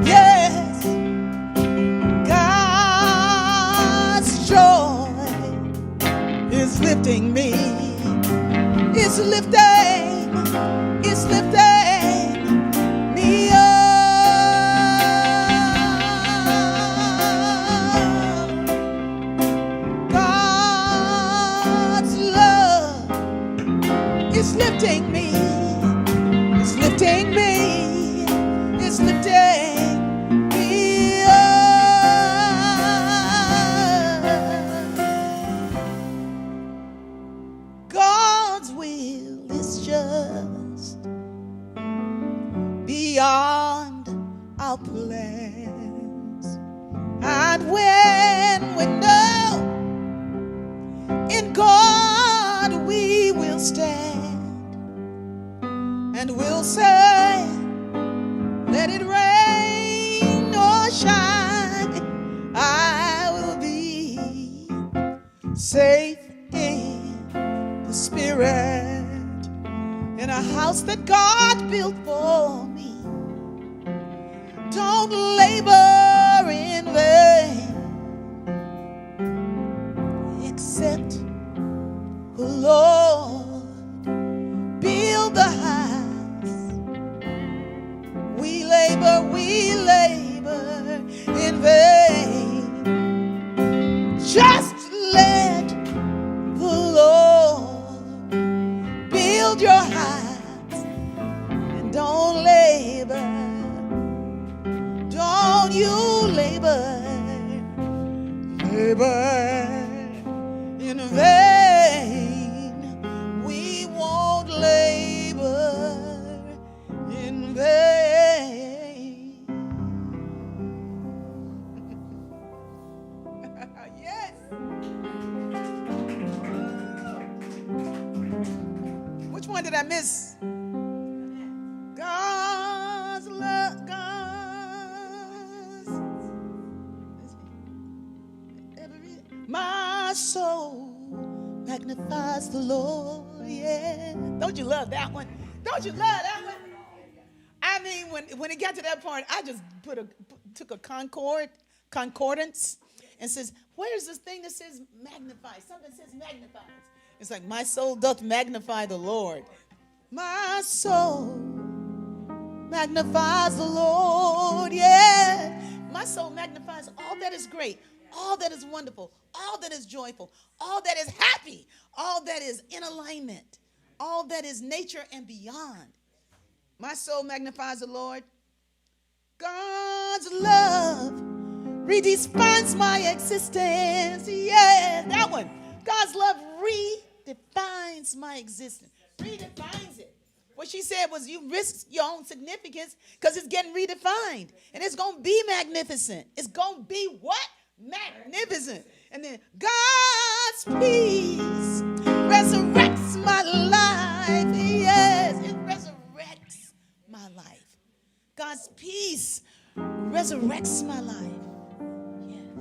[SPEAKER 1] yes. God's joy is lifting me, is lifting me up. God's love is lifting me, is lifting me, is lifting me up. God's will is just beyond our plans. And when we know in God we will stand, and we'll say, let it rain or shine, I will be safe in the Spirit, in a house that God built for me. Don't labor in vain, except the Lord build the house. We labor in vain. Just let the Lord build your house, and don't you labor in vain. We won't labor in vain. Yes. Which one did I miss? God's love, God's. My soul magnifies the Lord, yeah. Don't you love that one? Don't you love that one? I mean, when it got to that part, I just took a concordance and says, where's this thing that says magnify? Something says magnifies. It's like, my soul doth magnify the Lord. My soul magnifies the Lord, yeah. My soul magnifies all that is great, all that is wonderful, all that is joyful, all that is happy, all that is in alignment, all that is nature and beyond. My soul magnifies the Lord. God's love redefines my existence. Yes, that one. God's love redefines my existence. Redefines it. What she said was you risk your own significance because it's getting redefined. And it's going to be magnificent. It's going to be what? Magnificent. And then God's peace resurrects my life. Yes, it resurrects my life. God's peace resurrects my life. Yes.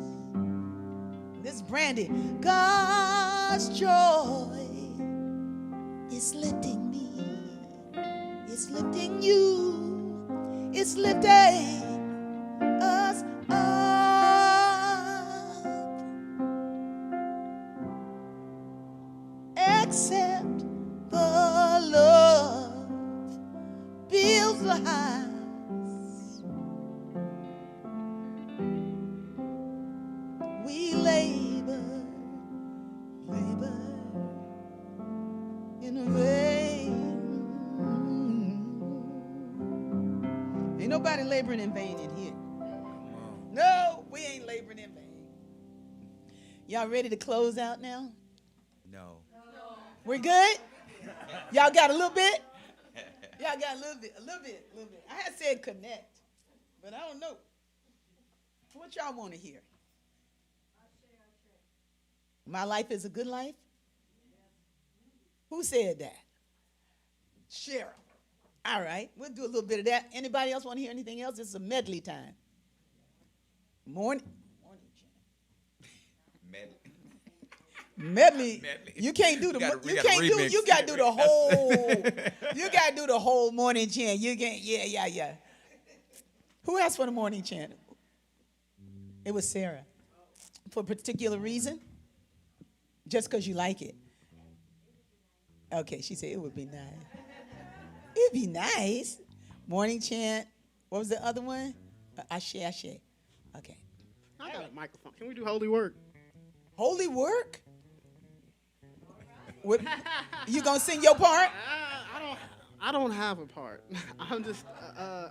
[SPEAKER 1] This is Brandy. God's joy is lifting me. It's lifting you. It's lifting us up. Except the love builds the house. We labor in vain. Ain't nobody laboring in vain in here. No, we ain't laboring in vain. Y'all ready to close out now?
[SPEAKER 3] No.
[SPEAKER 1] We're good? Y'all got a little bit? Y'all got a little bit. I had said connect, but I don't know. What y'all want to hear? My life is a good life? Who said that? Cheryl. All right, we'll do a little bit of that. Anybody else want to hear anything else? This is a medley time. Morning chant. Medley. You can't do the. You got to do the whole. You got to do the whole morning chant. You can't. Yeah. Who asked for the morning chant? It was Sarah. For a particular reason. Just because you like it. Okay, she said it would be nice. It'd be nice. Morning chant. What was the other one? Ashe. Okay.
[SPEAKER 2] I got a microphone. Can we do holy work?
[SPEAKER 1] Holy work? What, you gonna sing your part?
[SPEAKER 2] I don't have a part. I'm just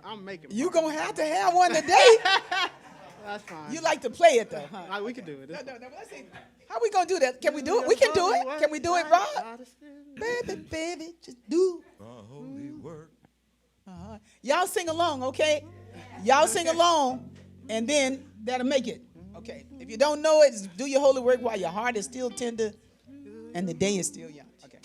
[SPEAKER 2] I'm making.
[SPEAKER 1] You gonna have to have one today.
[SPEAKER 2] That's fine.
[SPEAKER 1] You like to play it though, huh?
[SPEAKER 2] We can do it.
[SPEAKER 1] No. Let's see. How we gonna do that? Can we do it? We can do it. Can we do it, Rob? Baby, just do.
[SPEAKER 3] Holy work.
[SPEAKER 1] Y'all sing along, okay? Y'all sing along, and then that'll make it. Okay. If you don't know it, just do your holy work while your heart is still tender and the day is still young. Okay.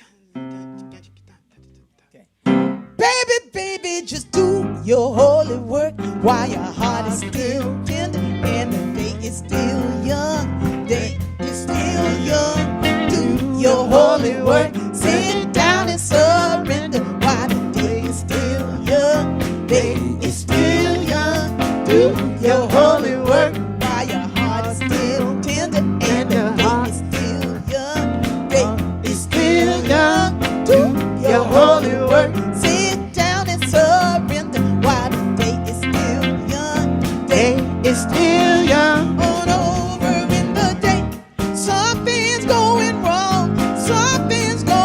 [SPEAKER 1] Baby, just do your holy work while your heart is still tender and the day is still young. Day is still young. Do your holy work. Sit down and surrender while the day is still young. Day is still young. Do your holy work while your heart is still tender and the day is still young. Day is still young. Do your holy work. Sit down and surrender while the day is still young. Day is still young. On over in the day, something's going wrong. Something's going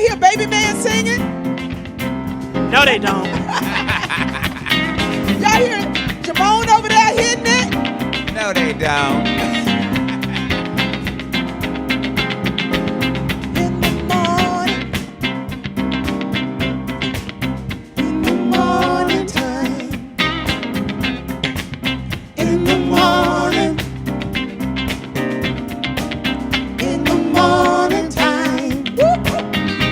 [SPEAKER 1] hear Baby Man singing?
[SPEAKER 2] No, they don't.
[SPEAKER 1] Y'all hear Jamone over there hitting it?
[SPEAKER 3] No, they don't.
[SPEAKER 1] In the morning, in the morning time, in the morning, in the morning time.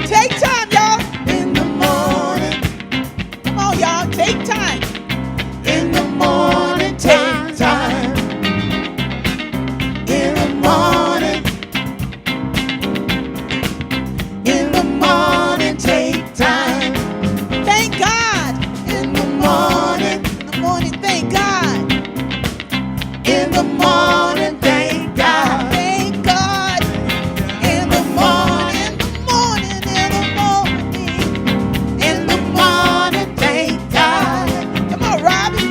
[SPEAKER 1] Take time, y'all. In the morning. Come on, y'all. Take time. In the morning, take time. In the morning. In the morning, take time. Thank God. In the morning. In the morning, thank God. In the morning, thank God. Thank God. In the morning, in the morning, in the morning, thank God. Come on, Robbie.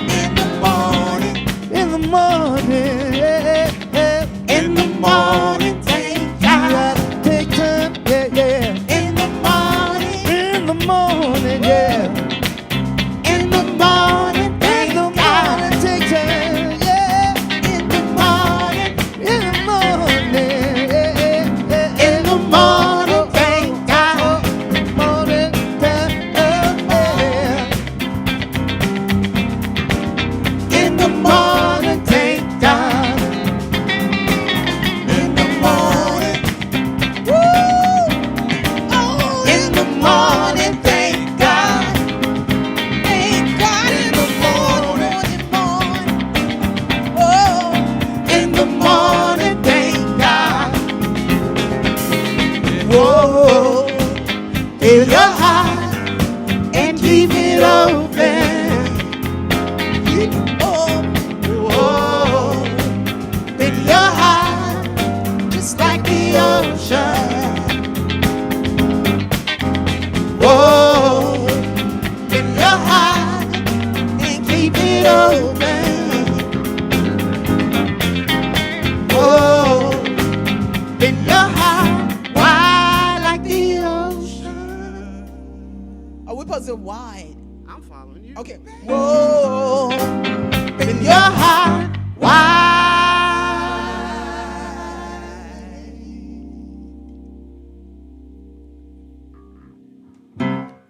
[SPEAKER 1] In the morning,
[SPEAKER 2] In the morning, yeah, yeah.
[SPEAKER 1] in the morning, thank God.
[SPEAKER 2] Take time, yeah, yeah.
[SPEAKER 1] In the morning,
[SPEAKER 2] In the morning, yeah.
[SPEAKER 1] in the morning, thank God.
[SPEAKER 2] Take time, yeah.
[SPEAKER 1] In the morning,
[SPEAKER 2] In the morning, yeah, yeah.
[SPEAKER 1] in the morning, thank God.
[SPEAKER 2] Morning time, yeah.
[SPEAKER 1] In the morning, thank God. In the morning, woo! Oh, in the morning, thank God. Thank God in the morning, oh, in the morning, thank God. Whoa, fill your heart and keep it open. Oh, fill your heart just like the ocean. Whoa, fill your heart and keep it open. Whoa, fill your heart wide like the ocean. Are we supposed to wide?
[SPEAKER 2] I'm following you.
[SPEAKER 1] Okay. Whoa, in your heart wide.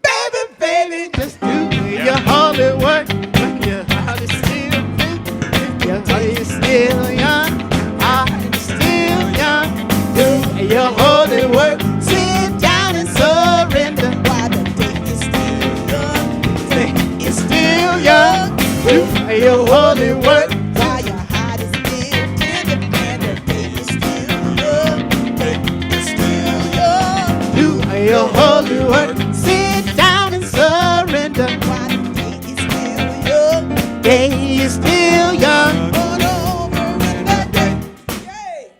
[SPEAKER 1] Baby, baby,
[SPEAKER 2] Just do your holy work when your heart is still big. Your body is still young. Heart is still young. Do your holy work.
[SPEAKER 1] sit down and surrender while the day is still young. Day is still young.
[SPEAKER 2] Do your holy work.
[SPEAKER 1] While your heart is still tender and the day is still young. Day is still young.
[SPEAKER 2] Do your holy work.
[SPEAKER 1] Sit down and surrender while the day is still young.
[SPEAKER 2] Day is still young.
[SPEAKER 1] Run over in the day. Yay!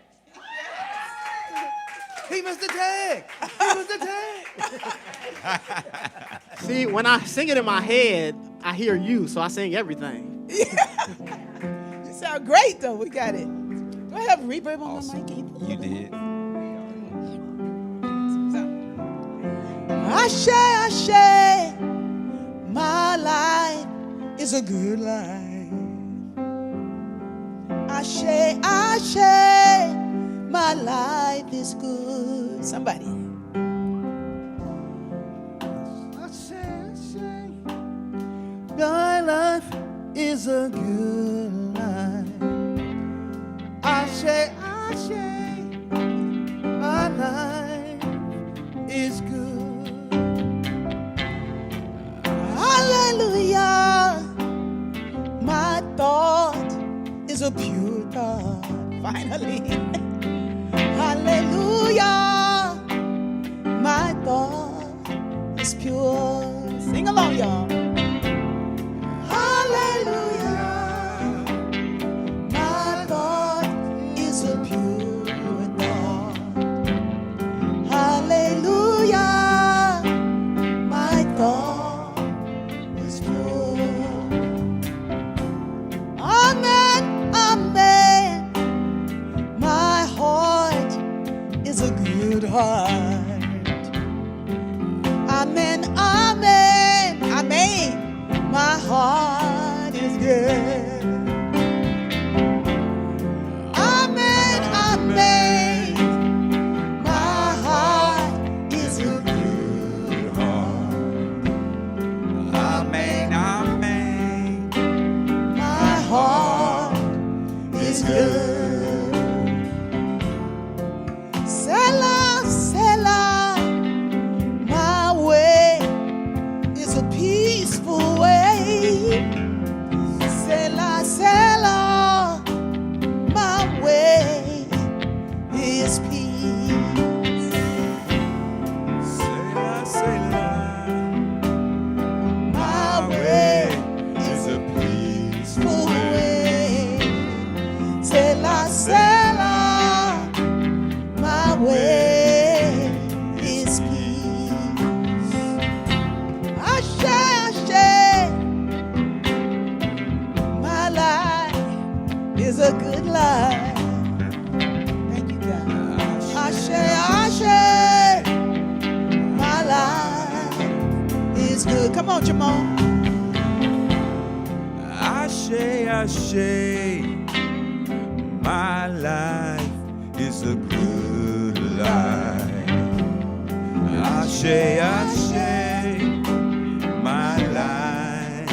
[SPEAKER 2] He missed the tag. He missed the tag. See, when I sing it in my head, I hear you, so I sing everything.
[SPEAKER 1] You sound great though. We got it. Do I have reverb on my mic? Can you pull
[SPEAKER 3] You
[SPEAKER 1] it up?
[SPEAKER 3] did.
[SPEAKER 1] Ashe, my life is a good life. Ashe, my life is good. Somebody.
[SPEAKER 2] My life is a good life. Ashe, my life is good.
[SPEAKER 1] Hallelujah. My thought is a pure thought. Finally. Hallelujah. My thought is pure. Sing along, y'all. Hallelujah. My thought is a pure thought. Hallelujah. My thought is pure. Amen. Amen. My heart is a good heart. Come on, Jamal.
[SPEAKER 3] Ashe, my life is a good life. Ashe, my life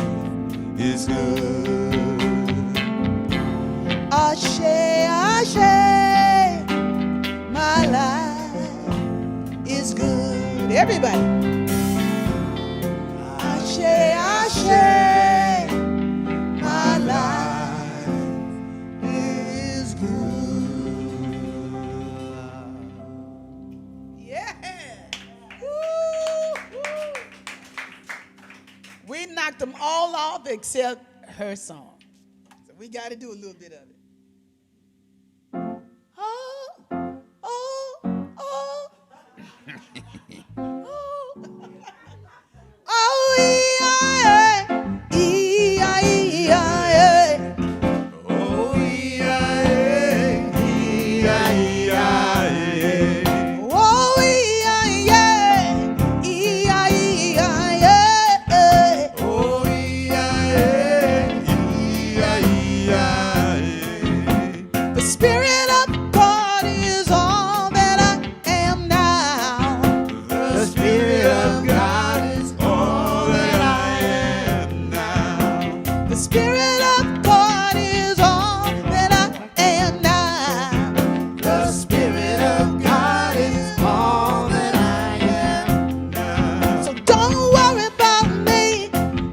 [SPEAKER 3] is good.
[SPEAKER 1] Ashe, my life is good. Everybody. Ashe, my life is good. Yeah. Woo, woo. We knocked them all off except her song. So we got to do a little bit of it. Oh, oh, oh. Oh, yeah, yeah, yeah.
[SPEAKER 3] Oh, yeah, yeah, yeah, yeah.
[SPEAKER 1] Oh, yeah, yeah, yeah, yeah.
[SPEAKER 3] Oh, yeah, yeah, yeah, yeah.
[SPEAKER 1] The Spirit of God is all that I am now.
[SPEAKER 3] The Spirit of God is all that I am now.
[SPEAKER 1] The Spirit of God is all that I am now.
[SPEAKER 3] The Spirit of God is all that I am now.
[SPEAKER 1] So don't worry about me.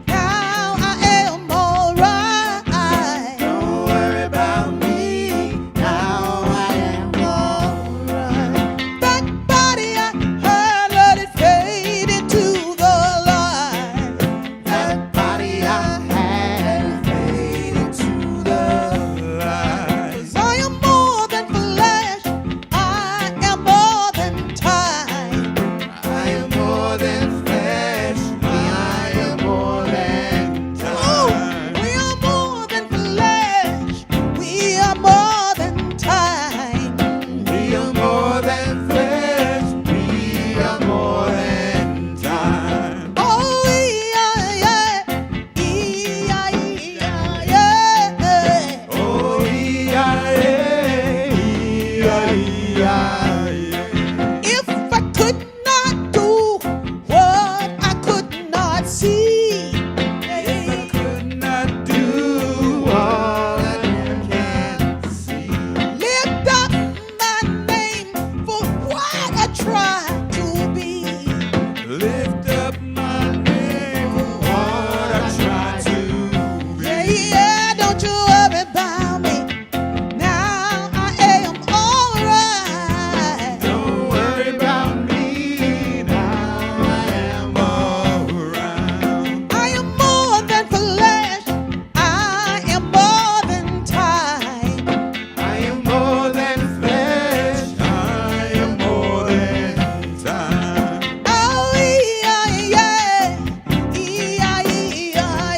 [SPEAKER 1] Now I am all right.
[SPEAKER 3] Don't worry about me. Now I am all right.
[SPEAKER 1] That body I heard, let it fade into the light.
[SPEAKER 3] That body I had faded to the light.
[SPEAKER 1] 'Cause I am more than flesh. I am more than time.
[SPEAKER 3] I am more than flesh. I am more than
[SPEAKER 1] Oh,
[SPEAKER 3] time.
[SPEAKER 1] we are more than flesh. We are more than time.
[SPEAKER 3] We are more than flesh. We are more than time.
[SPEAKER 1] Oh, yeah, yeah, yeah, yeah, yeah.
[SPEAKER 3] Oh, yeah, yeah, yeah, yeah.
[SPEAKER 1] If I could not do what I could not see,
[SPEAKER 3] If I could not do all that you can see,
[SPEAKER 1] lift up my name for what I tried to be.
[SPEAKER 3] lift up my name for what I try to
[SPEAKER 1] Yeah,
[SPEAKER 3] be.
[SPEAKER 1] yeah, don't you worry about me. Now I am all right.
[SPEAKER 3] Don't worry about me, now I am all right.
[SPEAKER 1] I am more than flesh. I am more than time.
[SPEAKER 3] I am more than flesh, I am more than time.
[SPEAKER 1] Oh, yeah, yeah, yeah, yeah,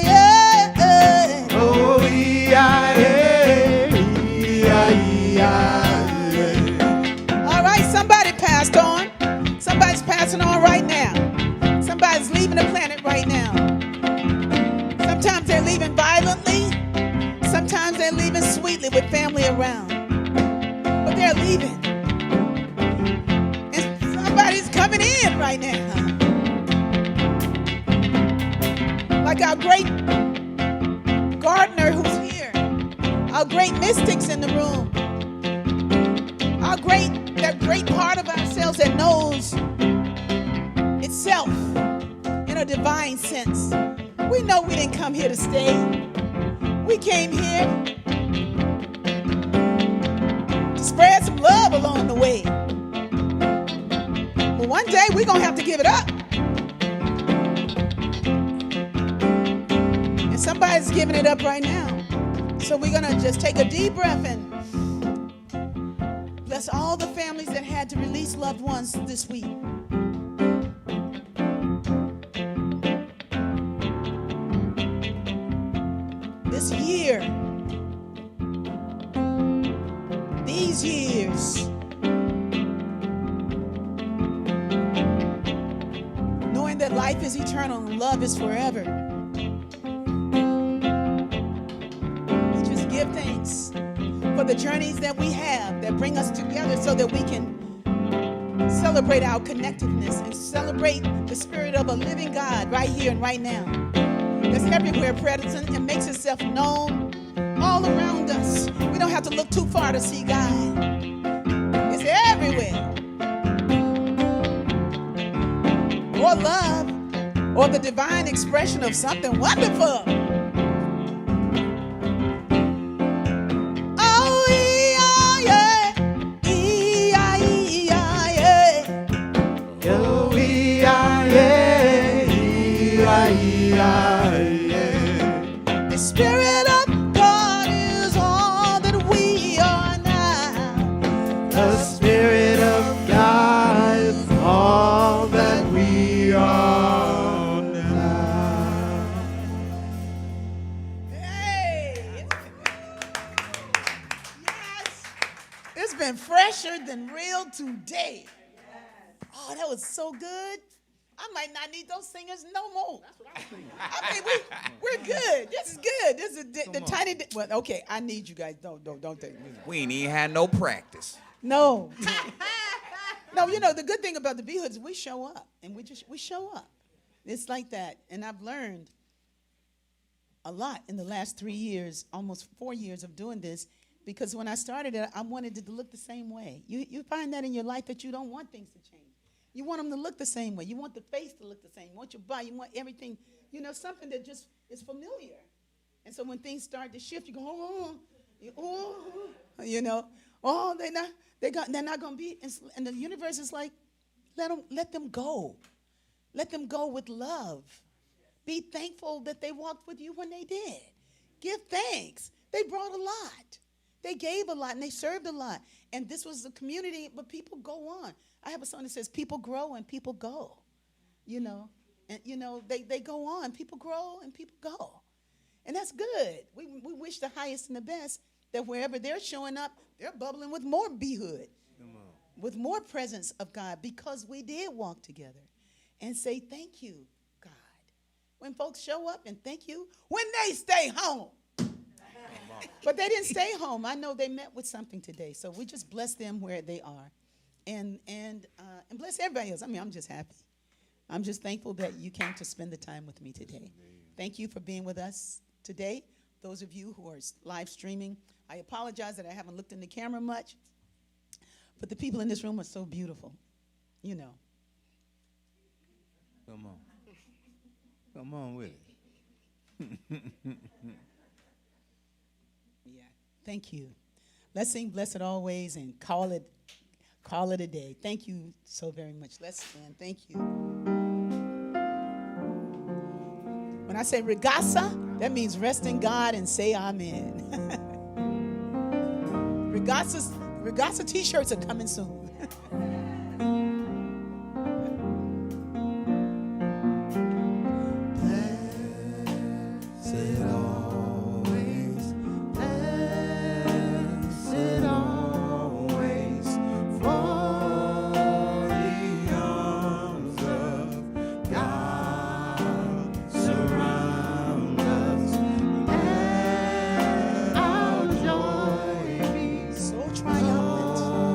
[SPEAKER 1] yeah.
[SPEAKER 3] Oh, yeah, yeah, yeah, yeah.
[SPEAKER 1] All right, somebody passed on. Somebody's passing on right now. Somebody's leaving the planet right now. Sometimes they're leaving violently. Sometimes they're leaving sweetly with family around. But they're leaving. And somebody's coming in right now. Like our great gardener who's here. Our great mystics in the room. That great part of ourselves that knows itself in a divine sense. We know we didn't come here to stay. We came here to spread some love along the way. But one day we're going to have to give it up. And somebody's giving it up right now. So we're going to just take a deep breath and bless all the families that had to release loved ones this week. This year, these years, knowing that life is eternal and love is forever. We just give thanks for the journeys that we have that bring us together so that we can celebrate our connectiveness and celebrate the spirit of a living God right here and right now. That's everywhere present and makes itself known all around us. We don't have to look too far to see God. It's everywhere. Or love, or the divine expression of something wonderful. Oh, yeah.
[SPEAKER 2] Yo, yeah.
[SPEAKER 1] The Spirit of God is all that we are now.
[SPEAKER 2] The Spirit of God is all that we are now.
[SPEAKER 1] Hey! Yes! It's been fresher than real today. Oh, that was so good. I might not need those singers no more. I mean, we're good. This is good. This is the tiny. Well, okay, I need you guys. Don't take me.
[SPEAKER 3] We ain't even had no practice.
[SPEAKER 1] No. No, you know, the good thing about the B Hoods, we show up. And we show up. It's like that. And I've learned a lot in the last 3 years, almost 4 years of doing this, because when I started it, I wanted it to look the same way. You find that in your life that you don't want things to change. You want them to look the same way. You want the face to look the same. You want your body. You want everything, something that just is familiar. And so when things start to shift, you go, they're not going to be. And the universe is like, let them go. Let them go with love. Be thankful that they walked with you when they did. Give thanks. They brought a lot. They gave a lot and they served a lot. And this was the community, but people go on. I have a song that says, people grow and people go, And, they go on. People grow and people go. And that's good. We wish the highest and the best that wherever they're showing up, they're bubbling with more B-hood, with more presence of God, because we did walk together and say, thank you, God. When folks show up and thank you, when they stay home. But they didn't stay home. I know they met with something today. So we just bless them where they are. And bless everybody else. I mean, I'm just happy. I'm just thankful that you came to spend the time with me today. Thank you for being with us today. Those of you who are live streaming, I apologize that I haven't looked in the camera much, but the people in this room are so beautiful,
[SPEAKER 6] Come on with it.
[SPEAKER 1] Yeah, thank you. Let's sing Blessed Always and call it a day. Thank you so very much. Let's stand. Thank you. When I say regasa, that means rest in God and say amen. Regasa t-shirts are coming soon.
[SPEAKER 2] Triumphant.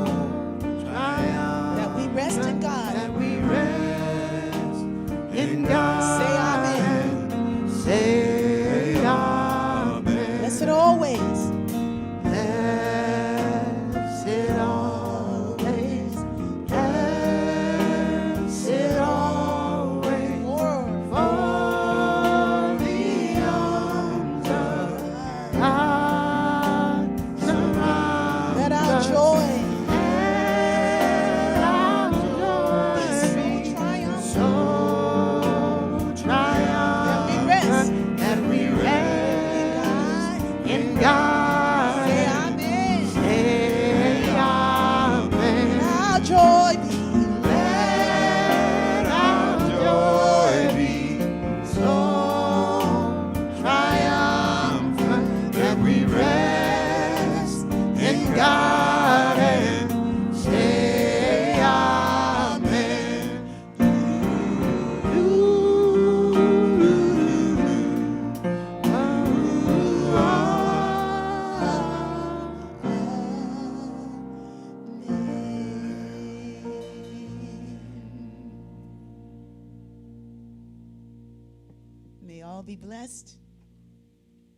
[SPEAKER 1] May all be blessed,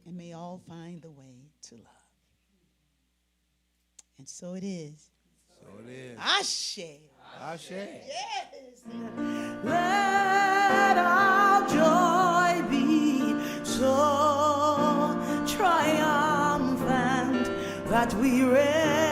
[SPEAKER 1] and may all find the way to love. And so it is.
[SPEAKER 2] So it is.
[SPEAKER 1] Ashe.
[SPEAKER 2] Ashe.
[SPEAKER 1] Yes.
[SPEAKER 6] Let our joy be so triumphant that we reign.